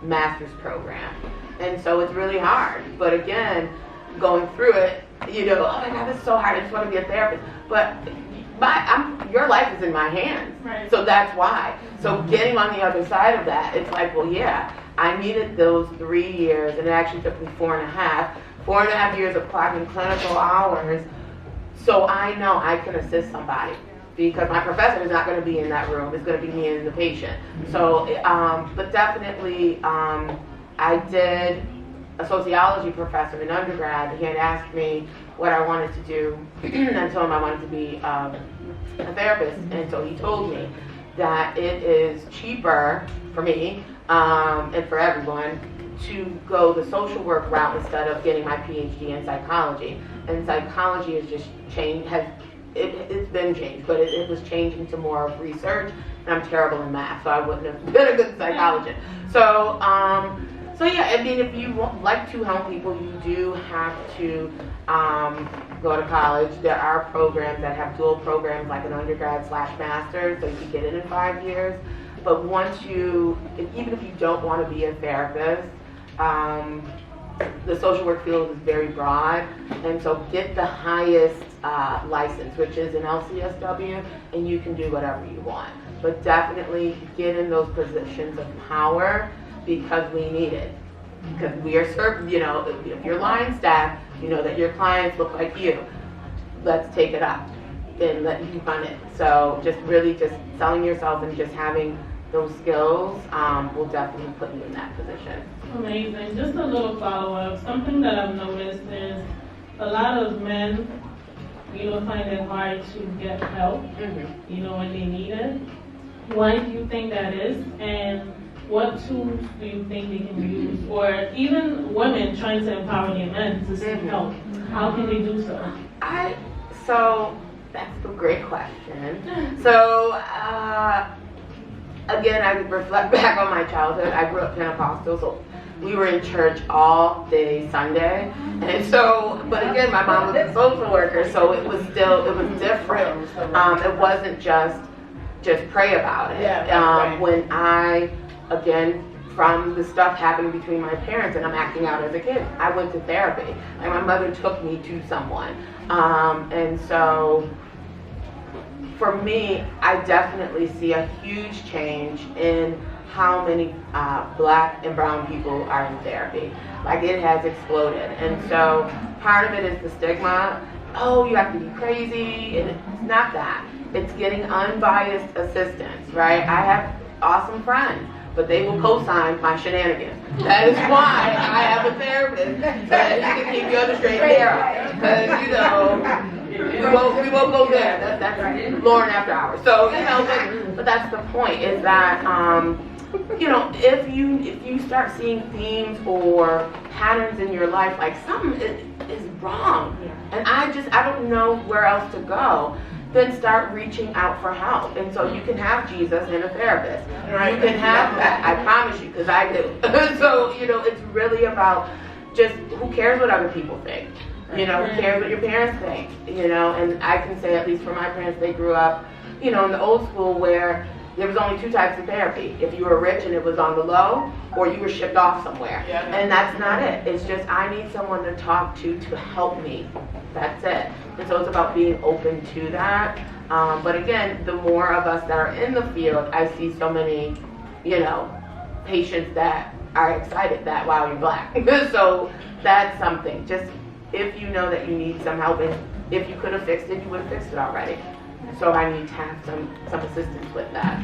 master's program. And so it's really hard. But again, going through it, oh my God, this is so hard, I just want to be a therapist. But your life is in my hands.
Right.
So that's why. So getting on the other side of that, it's like, well, yeah, I needed those 3 years, and it actually took me 4.5 years of clocking clinical hours, so I know I can assist somebody. Because my professor is not going to be in that room, it's going to be me and the patient. So, but definitely, I did a sociology professor in undergrad. He had asked me what I wanted to do, and I told him I wanted to be a therapist. And so he told me that it is cheaper for me and for everyone to go the social work route instead of getting my PhD in psychology. And psychology has just changed, it's been changed, but it was changing to more of research, and I'm terrible in math, so I wouldn't have been a good psychologist. So yeah, I mean, if you like to help people, you do have to go to college. There are programs that have dual programs, like an undergrad/master's, so you can get it in 5 years. But once even if you don't want to be a therapist, the social work field is very broad, and so get the highest license, which is an LCSW, and you can do whatever you want. But definitely get in those positions of power, because we need it. Because we are served, if you're line staff, that your clients look like you. Let's take it up and let you run it. So just really just selling yourself and just having those skills will definitely put you in that position.
Amazing. Just a little follow-up. Something that I've noticed is a lot of men, find it hard to get help, when they need it. Why do you think that is? And what tools do you think they can use? Or even women trying to empower their men to seek help. How can they do so?
So that's a great question. So again, I reflect back on my childhood. I grew up Pentecostal, so we were in church all day Sunday. And so, but again, my mom was a social worker, so it was different. It wasn't just pray about it. When again, from the stuff happening between my parents and I'm acting out as a kid, I went to therapy. Like my mother took me to someone. And so for me, I definitely see a huge change in how many black and brown people are in therapy. Like, it has exploded. And so part of it is the stigma. Oh, you have to be crazy. And it's not that. It's getting unbiased assistance, right? I have awesome friends, but they will co-sign my shenanigans. That is why I have a therapist, that you can keep your other straight and narrow. Because, you know, we won't go there. That's Lauren after hours. So, you know, but that's the point, is that, you know, if you start seeing themes or patterns in your life, like something is wrong, and I don't know where else to go, then start reaching out for help. And so you can have Jesus and a therapist. You can have that, I promise you, because I do. So, you know, it's really about just, who cares what other people think? You know, who cares what your parents think? You know, and I can say, at least for my parents, they grew up, you know, in the old school where there was only 2 types of therapy. If you were rich and it was on the low, or you were shipped off somewhere. And that's not it. It's just, I need someone to talk to help me. That's it. And so it's about being open to that. But again, the more of us that are in the field, I see so many, you know, patients that are excited that, wow, you're black. So that's something. Just, if you know that you need some help, and if you could have fixed it, you would have fixed it already. So I need to have some assistance with that.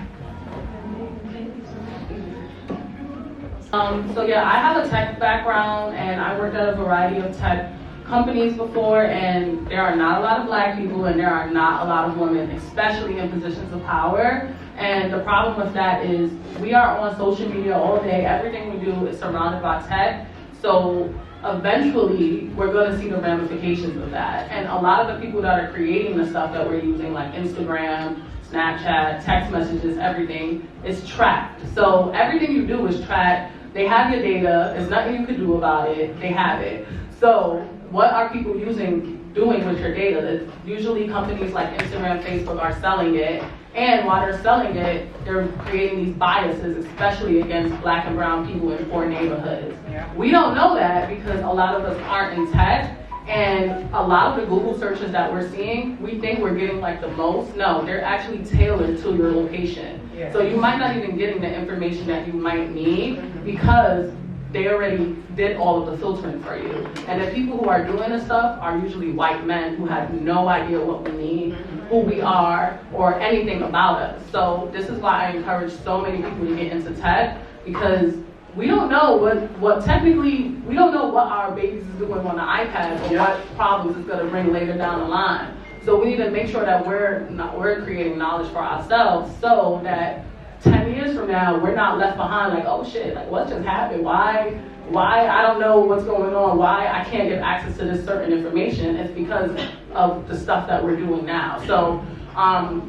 So yeah, I have a tech background, and I worked at a variety of tech companies before, and there are not a lot of black people, and there are not a lot of women, especially in positions of power. And the problem with that is, we are on social media all day. Everything we do is surrounded by tech. So eventually, we're going to see the ramifications of that. And a lot of the people that are creating the stuff that we're using, like Instagram, Snapchat, text messages, everything, is tracked. So everything you do is tracked. They have your data. There's nothing you can do about it. They have it. So what are people doing with your data? Usually companies like Instagram, Facebook are selling it. And while they're selling it, they're creating these biases, especially against black and brown people in poor neighborhoods. We don't know that because a lot of us aren't in tech, and a lot of the Google searches that we're seeing, we think we're getting like the most. No, they're actually tailored to your location. So you might not even getting the information that you might need because they already did all of the filtering for you. And the people who are doing this stuff are usually white men who have no idea what we need, who we are, or anything about us. So this is why I encourage so many people to get into tech, because we don't know we don't know what our babies is doing on the iPad, or what problems it's going to bring later down the line. So we need to make sure that we're creating knowledge for ourselves, so that 10 years from now, we're not left behind like, oh shit, like what just happened? Why I don't know what's going on, why I can't get access to this certain information. It's because of the stuff that we're doing now. So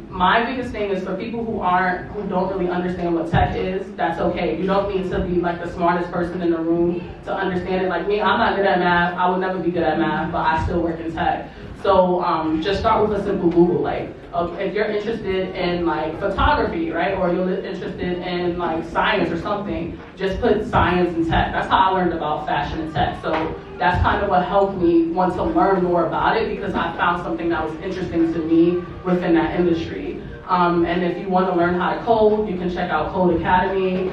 my biggest thing is for people who don't really understand what tech is, that's okay. You don't need to be like the smartest person in the room to understand it. Like me, I'm not good at math. I would never be good at math, but I still work in tech. So just start with a simple Google. Like if you're interested in like photography, right, or you're interested in like science or something, just put science and tech. That's how I learned about fashion and tech. So that's kind of what helped me want to learn more about it, because I found something that was interesting to me within that industry. And if you want to learn how to code, you can check out Code Academy.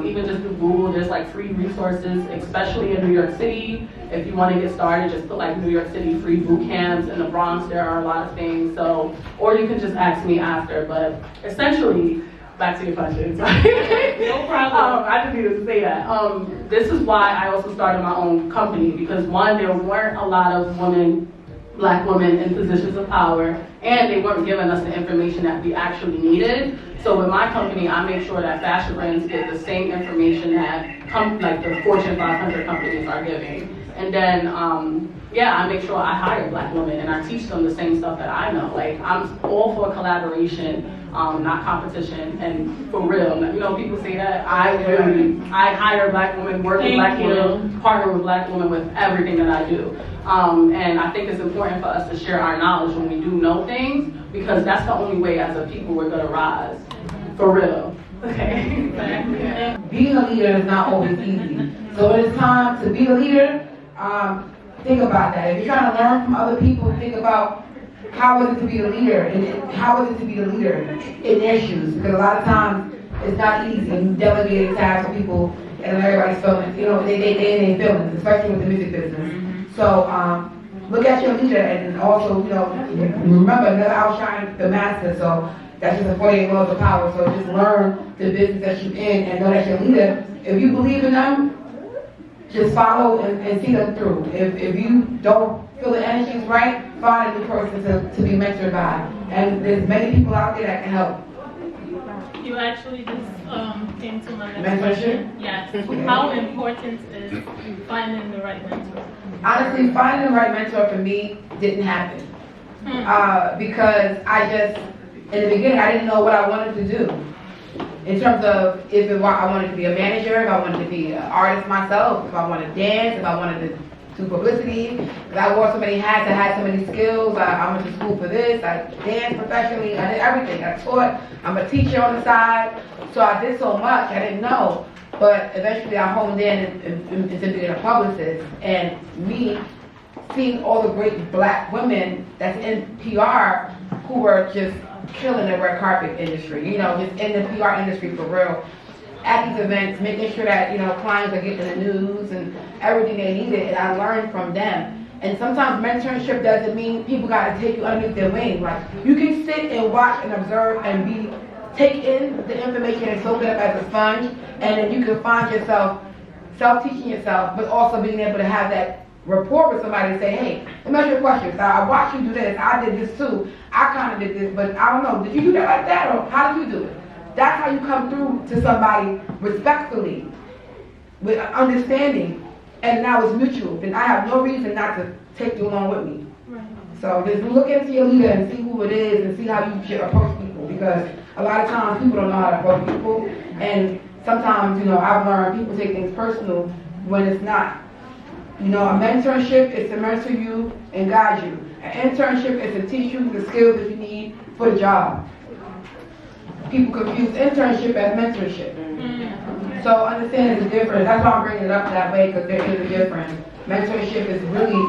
Even just through Google, there's like free resources, especially in New York City. If you want to get started, just put like New York City free boot camps. In the Bronx, there are a lot of things. So, or you can just ask me after. But essentially, back to your question.
No problem.
I just needed to say that. This is why I also started my own company, because one, there weren't a lot of black women in positions of power, and they weren't giving us the information that we actually needed. So with my company, I make sure that fashion brands get the same information that like the Fortune 500 companies are giving. And then, I make sure I hire black women and I teach them the same stuff that I know. Like, I'm all for collaboration, not competition, and for real. You know, people say that, I hire black women, work with black women, partner with black women with everything that I do. And I think it's important for us to share our knowledge when we do know things, because that's the only way as a people we're gonna rise. For real. Okay.
Being a leader is not always easy. So it is time to be a leader. Think about that. If you're trying to learn from other people, think about how is it to be a leader, and how is it to be a leader in their shoes? Because a lot of times it's not easy. And delegating tasks to people, and everybody's feeling, they ain't feelings, especially with the music business. So look at your leader, and also, remember, never outshine the master. So that's just the 48 laws of power. So just learn the business that you're in, and know that your leader, if you believe in them, just follow and see them through. If you don't feel the energy is right, find a new person to be mentored by. And there's many people out there that can help.
You actually just came to my next
Mentorship?
question. Yes. How important is finding the right mentor?
Honestly, finding the right mentor for me didn't happen. Because in the beginning, I didn't know what I wanted to do. In terms of if I wanted to be a manager, if I wanted to be an artist myself, if I wanted to dance, if I wanted to do publicity, because I wore so many hats, I had so many skills, I went to school for this, I danced professionally, I did everything, I taught, I'm a teacher on the side, so I did so much, I didn't know, but eventually I honed in into being a publicist, and me seeing all the great black women that's in PR who were just killing the red carpet industry, just in the PR industry for real. At these events, making sure that, clients are getting the news and everything they needed, and I learned from them. And sometimes mentorship doesn't mean people gotta take you underneath their wing. Like, you can sit and watch and observe and take in the information and soak it up as a sponge, and then you can find yourself self-teaching yourself, but also being able to have that rapport with somebody and say, hey, let me ask you a question. So I watched you do this, I did this too, I kind of did this, but I don't know, did you do that like that, or how did you do it? That's how you come through to somebody respectfully, with understanding, and now it's mutual. And I have no reason not to take you along with me. Right. So just look into your leader and see who it is and see how you should approach people, because a lot of times people don't know how to approach people, and sometimes, I've learned people take things personal when it's not. A mentorship is to mentor you and guide you. An internship is to teach you the skills that you need for the job. People confuse internship as mentorship. So understanding the difference. That's why I'm bringing it up that way, because there is a difference. Mentorship is really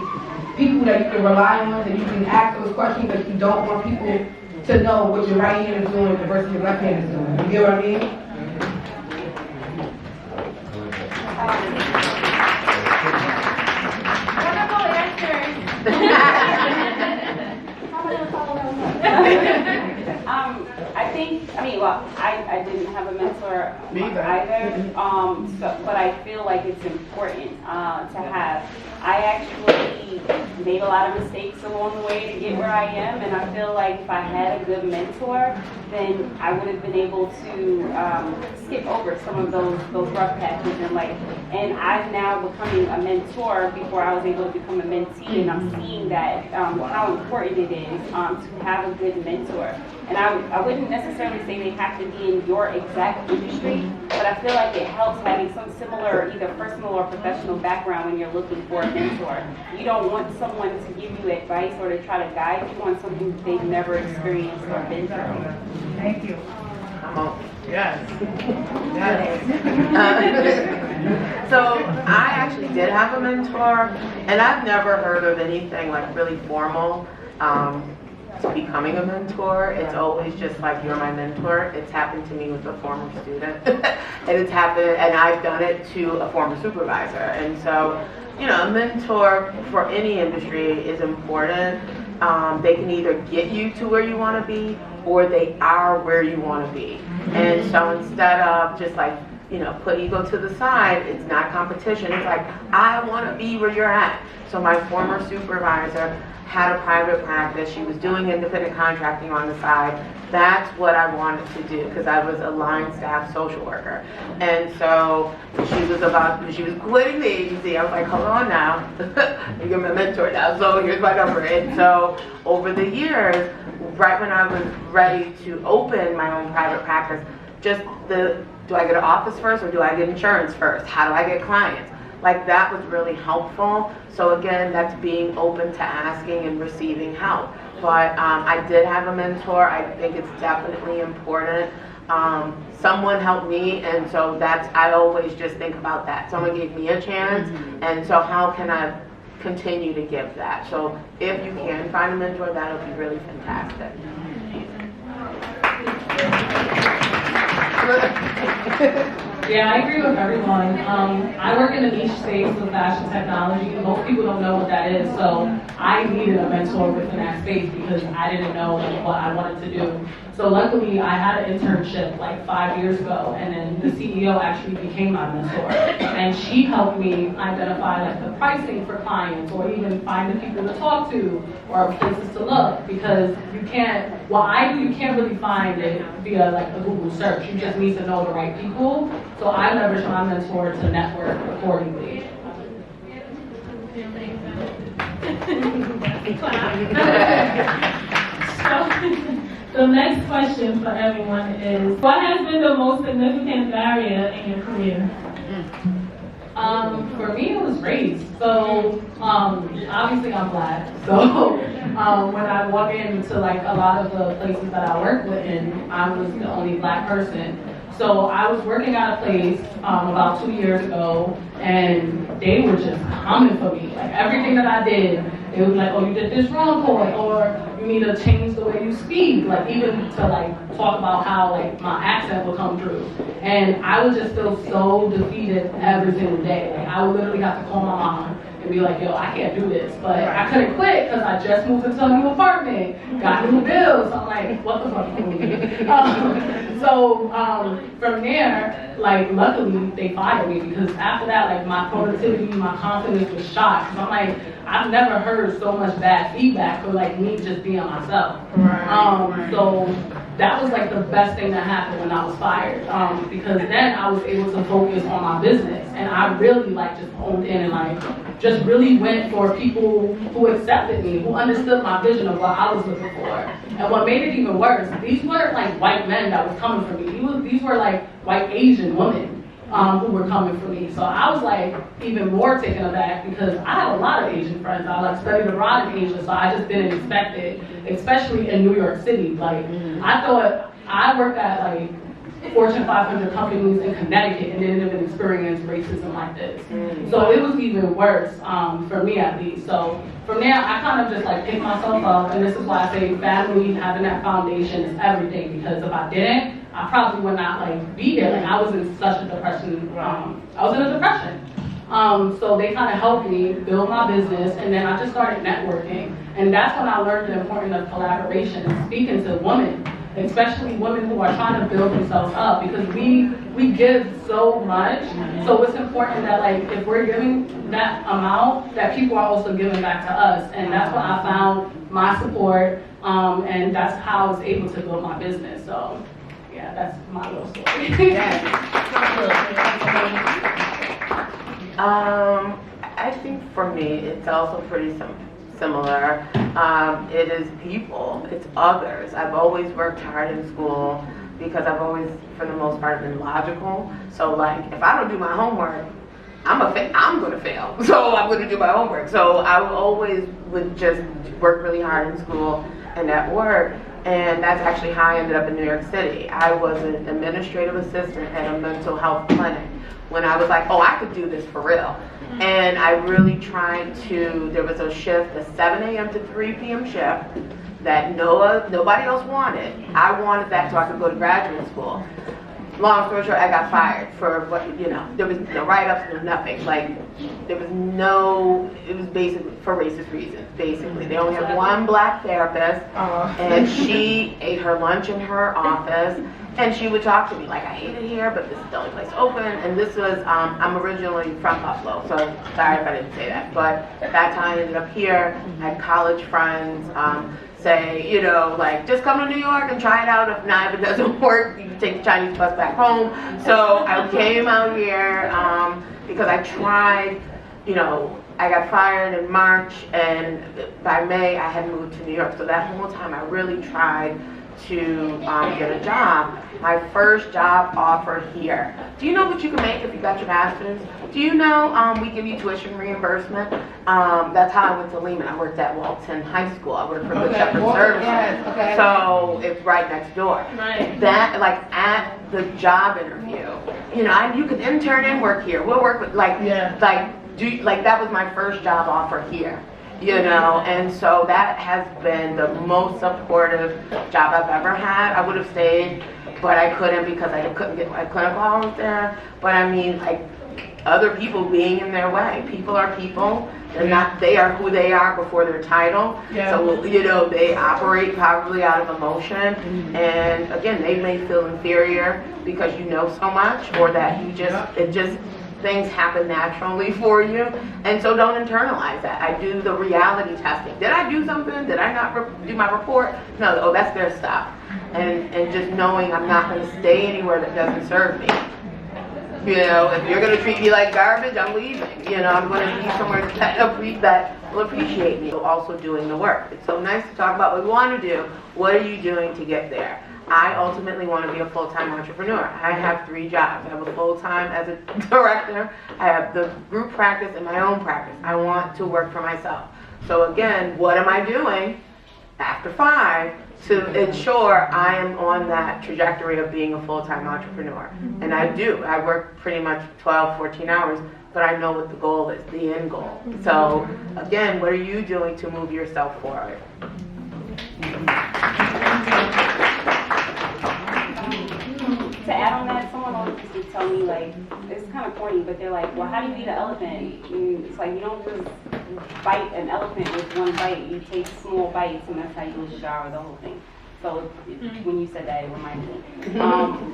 people that you can rely on, that you can ask those questions, but you don't want people to know what your right hand is doing versus your left hand is doing. You get what I mean?
I didn't have a mentor either, but I feel like it's important to have. I actually made a lot of mistakes along the way to get where I am, and I feel like if I had a good mentor, then I would have been able to skip over some of those rough patches in life. And I'm now becoming a mentor before I was able to become a mentee, and I'm seeing that how important it is to have a good mentor. And I wouldn't necessarily say they have to be in your exact industry, but I feel like it helps having some similar either personal or professional background when you're looking for a mentor. You don't want someone to give you advice or to try to guide you on something they've never experienced or been through.
Thank you. Come on. Yes. So I actually did have a mentor, and I've never heard of anything like really formal to becoming a mentor. It's always just like, you're my mentor. It's happened to me with a former student, and it's happened, and I've done it to a former supervisor. And so, a mentor for any industry is important. They can either get you to where you want to be, or they are where you want to be. And so instead of just like, put ego to the side, it's not competition. It's like, I want to be where you're at. So my former supervisor had a private practice. She was doing independent contracting on the side. That's what I wanted to do, because I was a line staff social worker. And so she was quitting the agency. I was like, hold on now, you're my mentor now, so here's my number. And so over the years, right when I was ready to open my own private practice, do I get an office first, or do I get insurance first? How do I get clients? Like, that was really helpful. So again, that's being open to asking and receiving help. But I did have a mentor. I think it's definitely important. Someone helped me, and so I always just think about that. Someone gave me a chance, and so how can I continue to give that. So if you can find a mentor, that would be really fantastic.
Yeah, I agree with everyone. I work in the niche space of fashion technology. Most people don't know what that is, so I needed a mentor within that space because I didn't know what I wanted to do. So luckily, I had an internship like 5 years ago, and then the CEO actually became my mentor, and she helped me identify like the pricing for clients, or even find the people to talk to, or places to look, because you can't. You can't really find it via like a Google search. You just need to know the right people. So I leverage my mentor to network accordingly.
So, the next question for everyone is, what has been the most significant barrier in your career?
For me, it was race. So, obviously I'm Black. So, when I walk into like a lot of the places that I work with, and I was the only Black person. So I was working at a place about 2 years ago, and they were just coming for me. Like everything that I did, it was like, oh, you did this wrong, boy, or you need to change the way you speak. Like even to like talk about how like my accent would come through. And I would just feel so defeated every single day. Like I would literally have to call my mom and be like, yo, I can't do this. But I couldn't quit because I just moved into a new apartment, got new bills. So I'm like, what the fuck am I doing? From there, like luckily they fired me, because after that, like my productivity, my confidence was shot. Cause I'm like, I've never heard so much bad feedback for like me just being myself. So that was like the best thing that happened when I was fired, because then I was able to focus on my business, and I really like just honed in and like just really went for people who accepted me, who understood my vision of what I was looking for. And what made it even worse, these weren't like white men that was coming for me. These were like white Asian women who were coming for me. So I was like even more taken aback, because I had a lot of Asian friends. I like studied abroad in Asia, so I just didn't expect it, especially in New York City. Like I thought I worked at like Fortune 500 companies in Connecticut and didn't even experience racism like this. So it was even worse for me at least. So from there, I kind of just like picked myself up, and this is why I say family, having that foundation is everything, because if I didn't, I probably would not like be there. Like I was in such a depression. I was in a depression. So they kind of helped me build my business, and then I just started networking. And that's when I learned the importance of collaboration and speaking to women, especially women who are trying to build themselves up, because we give so much. So it's important that like if we're giving that amount, that people are also giving back to us. And that's when I found my support, and that's how I was able to build my business. So yeah, that's my little story.
I think for me, it's also pretty similar. It is people, it's others. I've always worked hard in school because I've always, for the most part, been logical. So like, if I don't do my homework, I'm gonna fail. So I'm gonna do my homework. So I always would just work really hard in school and at work. And that's actually how I ended up in New York City. I was an administrative assistant at a mental health clinic when I was like, oh, I could do this for real. And I really tried to, there was a shift, a 7 a.m. to 3 p.m. shift that nobody else wanted. I wanted that so I could go to graduate school. Long story short, I got fired for what, there was no write-ups, no nothing. Like, there was it was basically for racist reasons, basically. They only had one black therapist, and she ate her lunch in her office, and she would talk to me like, I hate it here, but this is the only place open. And this was, I'm originally from Buffalo, so sorry if I didn't say that. But that's how I ended up here. I had college friends say, like, just come to New York and try it out. If not, if it doesn't work, you can take the Chinese bus back home. So I came out here because I tried, I got fired in March, and by May I had moved to New York. So that whole time I really tried to get a job. My first job offer here. Do you know what you can make if you got your master's? Do you know we give you tuition reimbursement? That's how I went to Lehman. I worked at Walton High School. I worked for Good Shepherd Services.
Yes, okay.
So it's right next door.
Right.
That, like, at the job interview, you can intern and work here. We'll work with, like that was my first job offer here, you know, and so that has been the most supportive job I've ever had. I would have stayed, but I couldn't because I couldn't get my clinical hours there. But I mean, like, other people being in their way. People are people. They are who they are before their title.
Yeah.
So, you know, they operate probably out of emotion. And again, they may feel inferior because you know so much, or that things happen naturally for you. And so don't internalize that. I do the reality testing. Did I do something? Did I not do my report? No, oh, that's their stuff. And just knowing I'm not going to stay anywhere that doesn't serve me. You know, if you're going to treat me like garbage, I'm leaving. You know, I'm going to be somewhere that will appreciate me. Also doing the work. It's so nice to talk about what we want to do. What are you doing to get there? I ultimately want to be a full-time entrepreneur. I have 3 jobs. I have a full-time as a director. I have the group practice and my own practice. I want to work for myself. So again, what am I doing after 5 to ensure I am on that trajectory of being a full-time entrepreneur? And I do. I work pretty much 12, 14 hours, but I know what the goal is, the end goal. So again, what are you doing to move yourself forward?
To add on that, someone always used to tell me, like, it's kind of corny, but they're like, well, how do you eat an elephant? And it's like, you don't just bite an elephant with one bite. You take small bites, and that's how you devour the whole thing. So when you said that, it reminded me.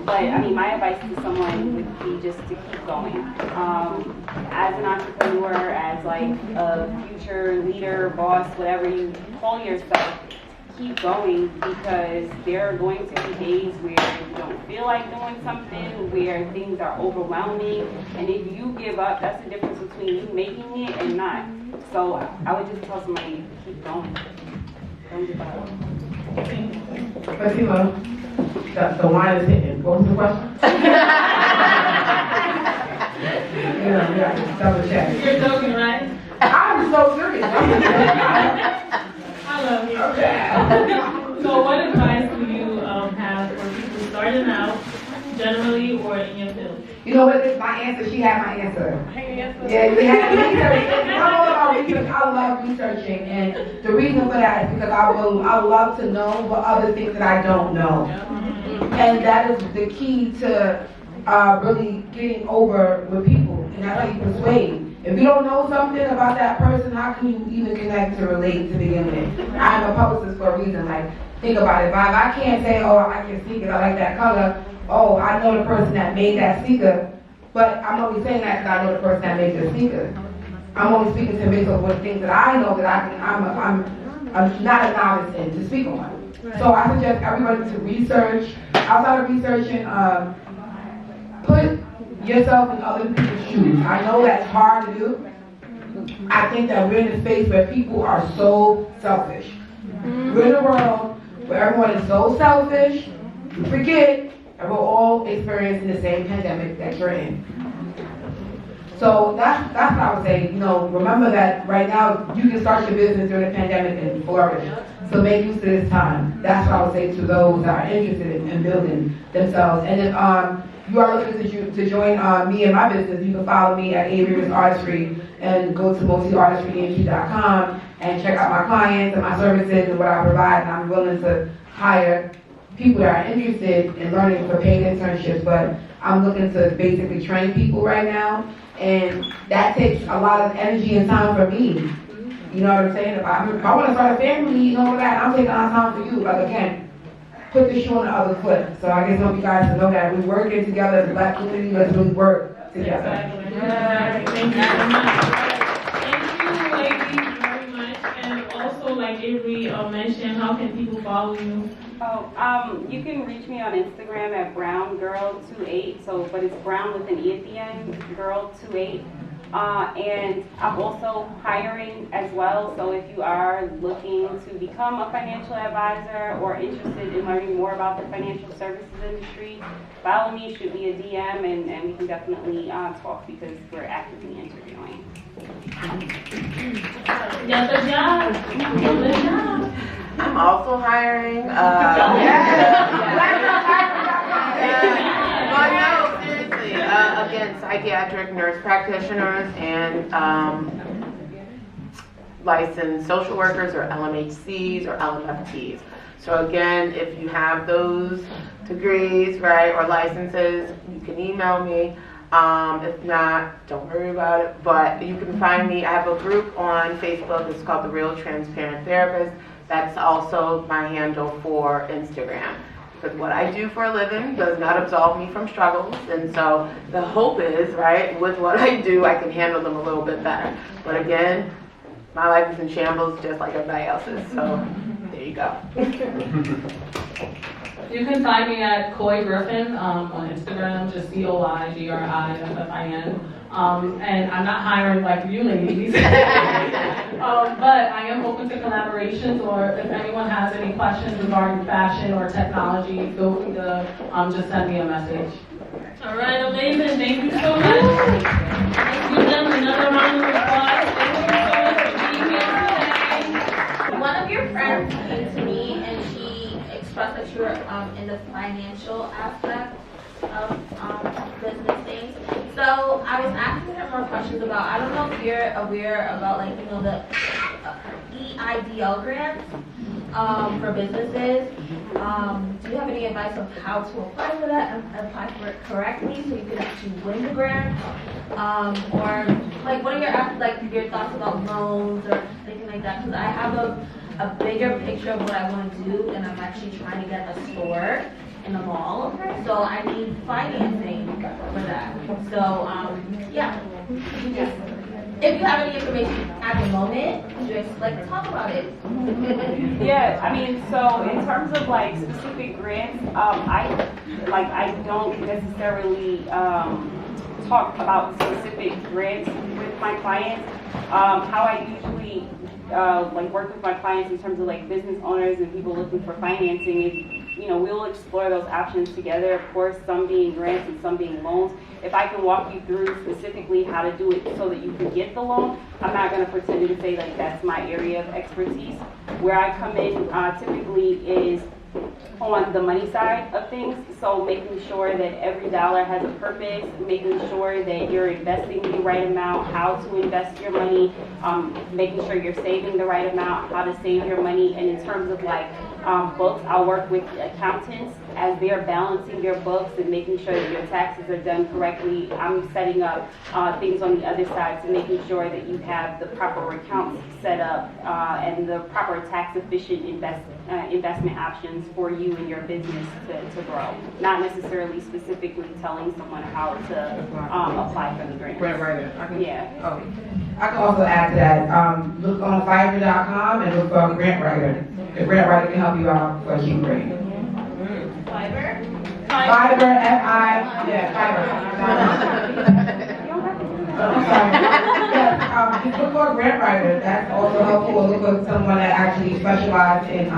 But I mean, my advice to someone would be just to keep going. As an entrepreneur, as like a future leader, boss, whatever you call yourself, keep going, because there are going to be days where you don't feel like doing something, where things are overwhelming, and if you give up, that's the difference between you making it and not. So I would just tell somebody, keep going. Don't give up.
Fatima, the wine is hitting. What was the question? Yeah, double check.
You're joking, right?
I'm so serious.
I love you. So what advice do you have for people starting out, generally, or in your field?
You know what? My answer. She had my answer. Yeah, you had research. I love researching, and the reason for that is because I love to know what other things that I don't know, and that is the key to really getting over with people, and that's how you persuade. If you don't know something about that person, how can you even connect to relate to begin with? I'm a publicist for a reason. Like, think about it. If I can't say, oh, I can sneak it, I like that color. Oh, I know the person that made that sneaker, but I'm only saying that because I know the person that made the sneaker. I'm only speaking to based on what things that I know that I'm not a novice in to speak on. Right. So I suggest everybody to research. Outside of researching, put yourself in other people's shoes. I know that's hard to do. I think that we're in a space where people are so selfish. We're in a world where everyone is so selfish, you forget that we're all experiencing the same pandemic that you're in. So that's what I would say. You know, remember that right now you can start your business during the pandemic and flourish. So make use of this time. That's what I would say to those that are interested in building themselves. And if you are looking to join me in my business, you can follow me at Avery's Artistry and go to multiartistryeng.com and check out my clients and my services and what I provide. And I'm willing to hire people that are interested in learning for paid internships, but I'm looking to basically train people right now. And that takes a lot of energy and time for me. You know what I'm saying? If I want to start a family and all that, I'm taking on time for you. Like, again, put the shoe on the other foot. So I just want you guys to know that we're working together as a Black community. Let's really work together.
Exactly. Yeah. Thank you so much. Thank you, ladies, very much. And also, like Avery mentioned, how can people follow you?
Oh, you can reach me on Instagram at browngirl28. So, but it's brown with an E at the end, girl28. And I'm also hiring as well, so if you are looking to become a financial advisor or interested in learning more about the financial services industry, follow me, shoot me a DM, and we can definitely talk because we're actively interviewing.
I'm also hiring. But no, seriously. Again, psychiatric nurse practitioners and licensed social workers or LMHCs or LMFTs. So again, if you have those degrees, right, or licenses, you can email me. If not, don't worry about it. But you can find me. I have a group on Facebook. It's called The Real Transparent Therapist. That's also my handle for Instagram. Because what I do for a living does not absolve me from struggles. And so the hope is, right, with what I do, I can handle them a little bit better. But again, my life is in shambles just like everybody else's. So there you go.
You can find me at Coy Griffin on Instagram, just COIGRIFFIN. And I'm not hiring like you ladies. But I am open to collaborations, or if anyone has any questions regarding fashion or technology, feel free to just send me a message.
All right, amazing. Thank you so much. Let's give them another round of applause. Thank you so much for being here today.
One of your friends came to me and she expressed that you were in the financial aspect of business things. So I was asking her more questions about, I don't know if you're aware about, like, you know, the EIDL grants for businesses. Do you have any advice on how to apply for that and apply for it correctly so you can actually win the grant? Or like, what are your thoughts about loans or anything like that? Because I have a bigger picture of what I want to do, and I'm actually trying to get a store in the mall. So I need financing for that. So yeah. If you have any information at the moment, just like talk about it.
Yeah, I mean, so in terms of like specific grants, I don't necessarily talk about specific grants with my clients. How I usually work with my clients in terms of like business owners and people looking for financing is, you know, we'll explore those options together. Of course, some being grants and some being loans. If I can walk you through specifically how to do it so that you can get the loan, I'm not going to pretend to say like that's my area of expertise. Where I come in typically is on the money side of things, so making sure that every dollar has a purpose, making sure that you're investing the right amount, how to invest your money, making sure you're saving the right amount, how to save your money, and in terms of like books, I'll work with accountants as they're balancing your books and making sure that your taxes are done correctly. I'm setting up things on the other side to making sure that you have the proper accounts set up and the proper tax efficient investment options for you and your business to grow. Not necessarily specifically telling someone how to apply for the grant.
Grant writer.
Yeah.
Oh. I can also add to that. Look on Fiverr.com and look for a grant writer. The grant writer can help you out for a cheap rate.
Fiverr?
Fiverr, F-I, yeah, Fiverr. I'm sorry. Yes, just look for a grant writer. That's also helpful. Or look for someone that actually specializes in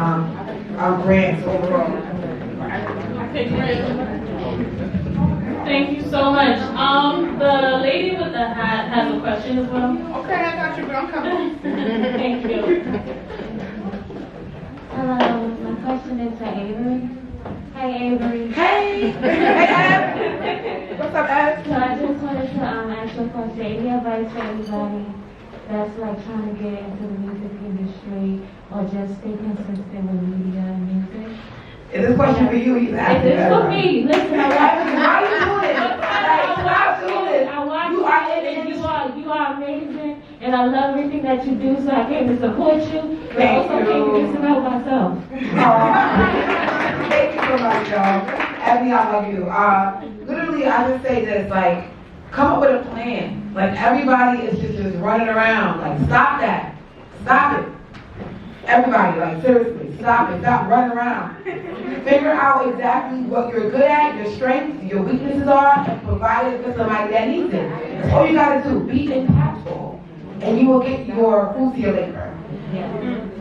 grants overall.
Okay, great. Thank you so much. The lady with the hat has a question as well.
Okay, I got you, girl. I'm coming.
Thank you.
Hello, my question is to Avery. Hey, Avery.
Hey! Hey, Ab! What's up, Ab?
So I just wanted to ask you a question. Any advice for anybody that's like trying to get into the music industry or just stay consistent with media and music?
Is this question for you? You asking
It's for me. Listen, I watch you.
Why are you doing it? Stop doing it.
I watch
You
you,
are in the
and
industry.
you are amazing, and I love everything that you do. So I came to support you, but
Thank
also
you.
came to get to know myself.
Thank you so much, y'all. Abby, I love you. Literally, I just say this, like, come up with a plan. Like, everybody is just running around. Like, stop that. Stop it. Everybody, like, seriously, stop it. Stop running around. Figure out exactly what you're good at, your strengths, your weaknesses are, and provide it for somebody that needs it. That's all you gotta do. Be impactful. And you will get your food to your liquor.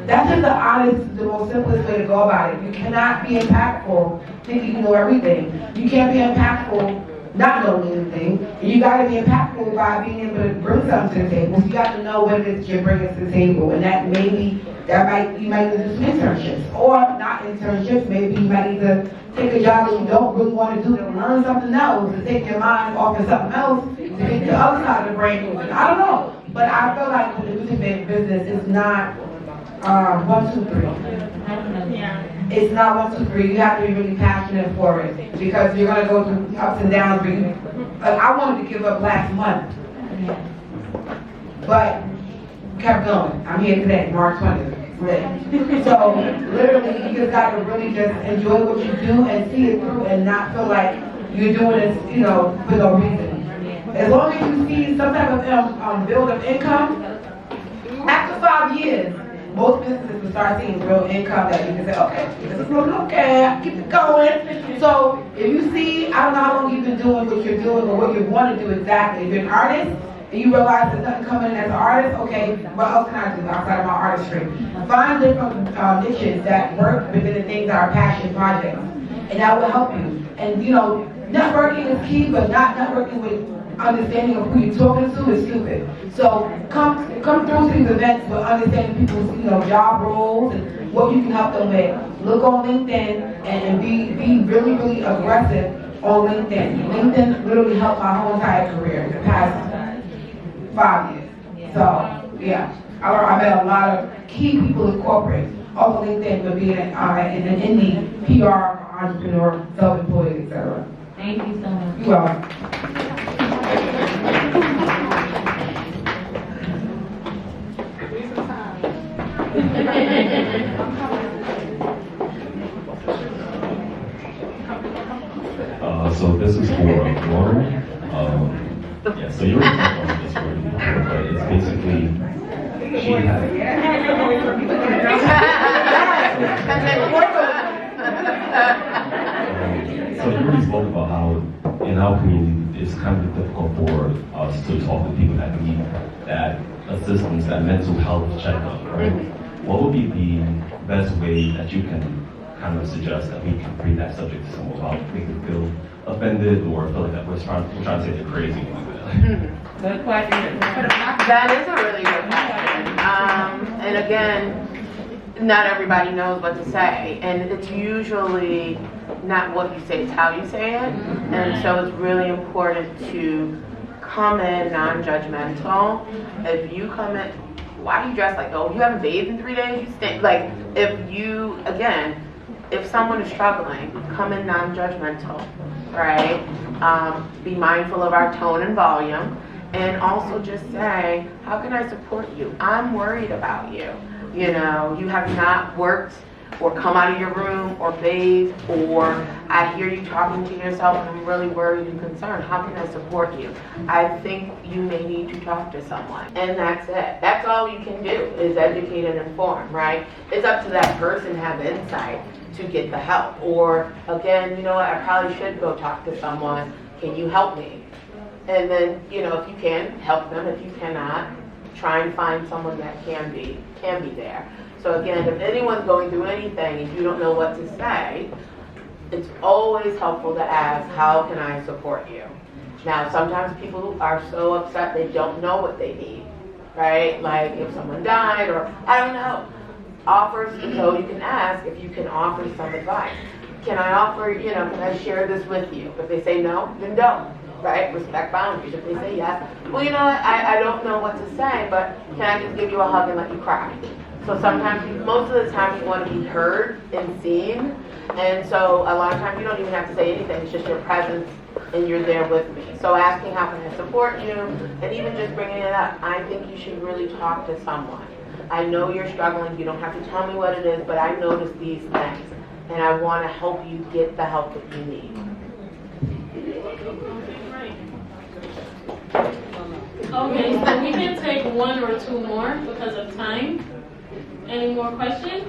That's just the honest, the most simplest way to go about it. You cannot be impactful thinking you know everything. You can't be impactful not knowing anything. And you gotta be impactful by being able to bring something to the table. So you got to know what it is you're bringing to the table. And that maybe, you might need to do some internships. Or not internships, maybe you might need to take a job that you don't really want to do to learn something else, to take your mind off of something else the other side of the brain moving. I don't know, but I feel like the music business is not 1, 2, 3.
Yeah.
It's not 1, 2, 3. You have to be really passionate for it because you're gonna go through ups and downs. Like I wanted to give up last month, but kept going. I'm here today, March 20th. Today. So literally, you just got to really just enjoy what you do and see it through, and not feel like you're doing this, for no reason. As long as you see some type of build of income, after 5 years, most businesses will start seeing real income that you can say, okay, this is looking okay, I keep it going. So if you see, I don't know how long you've been doing what you're doing or what you want to do exactly. If you're an artist and you realize there's nothing coming in as an artist, okay, what else can I do outside of my artistry? Find different niches that work within the things that are passion projects, and that will help you. And networking is key, but not networking with understanding of who you're talking to is stupid. So come through these events with understanding people's job roles and what you can help them with. Look on LinkedIn and be really, really aggressive on LinkedIn. LinkedIn literally helped my whole entire career in the past 5 years. So yeah, I met a lot of key people in corporate off of LinkedIn for being an indie PR entrepreneur, self-employed, etc.
Thank you so much.
You're welcome.
So this is for Lauren. Yeah, so you already talked about this already, but it's basically she has. So you already spoke about how in our community it's kind of difficult for us to talk to people that need that assistance, that mental health checkup, right? What would be the best way that you can kind of suggest that we can bring that subject to someone without making them feel offended or feel like that we're trying to say they're crazy?
Good question.
That is a really good question. And again, not everybody knows what to say. And it's usually not what you say, it's how you say it. And so it's really important to come in non-judgmental. If you come in, why do you dress like, oh, you haven't bathed in 3 days? You stink. Like, if someone is struggling, come in non-judgmental, right? Be mindful of our tone and volume, and also just say, how can I support you? I'm worried about you. You have not worked or come out of your room or bathed, or I hear you talking to yourself and I'm really worried and concerned. How can I support you? I think you may need to talk to someone. And that's it. That's all you can do is educate and inform, right? It's up to that person to have insight to get the help. Or again, you know what, I probably should go talk to someone. Can you help me? And then, if you can, help them. If you cannot, try and find someone that can be there. So again, if anyone's going through anything and you don't know what to say, it's always helpful to ask, how can I support you? Now, sometimes people are so upset they don't know what they need, right? Like if someone died or, I don't know. So you can ask if you can offer some advice. Can I offer, can I share this with you? If they say no, then don't, right? Respect boundaries. If they say yes, well, you know what, I don't know what to say, but can I just give you a hug and let you cry? So sometimes, most of the time, you want to be heard and seen. And so a lot of times you don't even have to say anything. It's just your presence and you're there with me. So asking how can I support you, and even just bringing it up. I think you should really talk to someone. I know you're struggling. You don't have to tell me what it is, but I notice these things. And I want to help you get the help that you need.
Okay, so we can take 1 or 2 more because of time. Any more questions?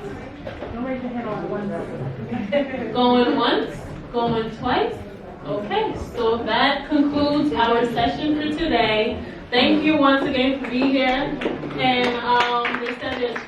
Going once? Going twice? Okay, so that concludes our session for today. Thank you once again for being here. And they said there's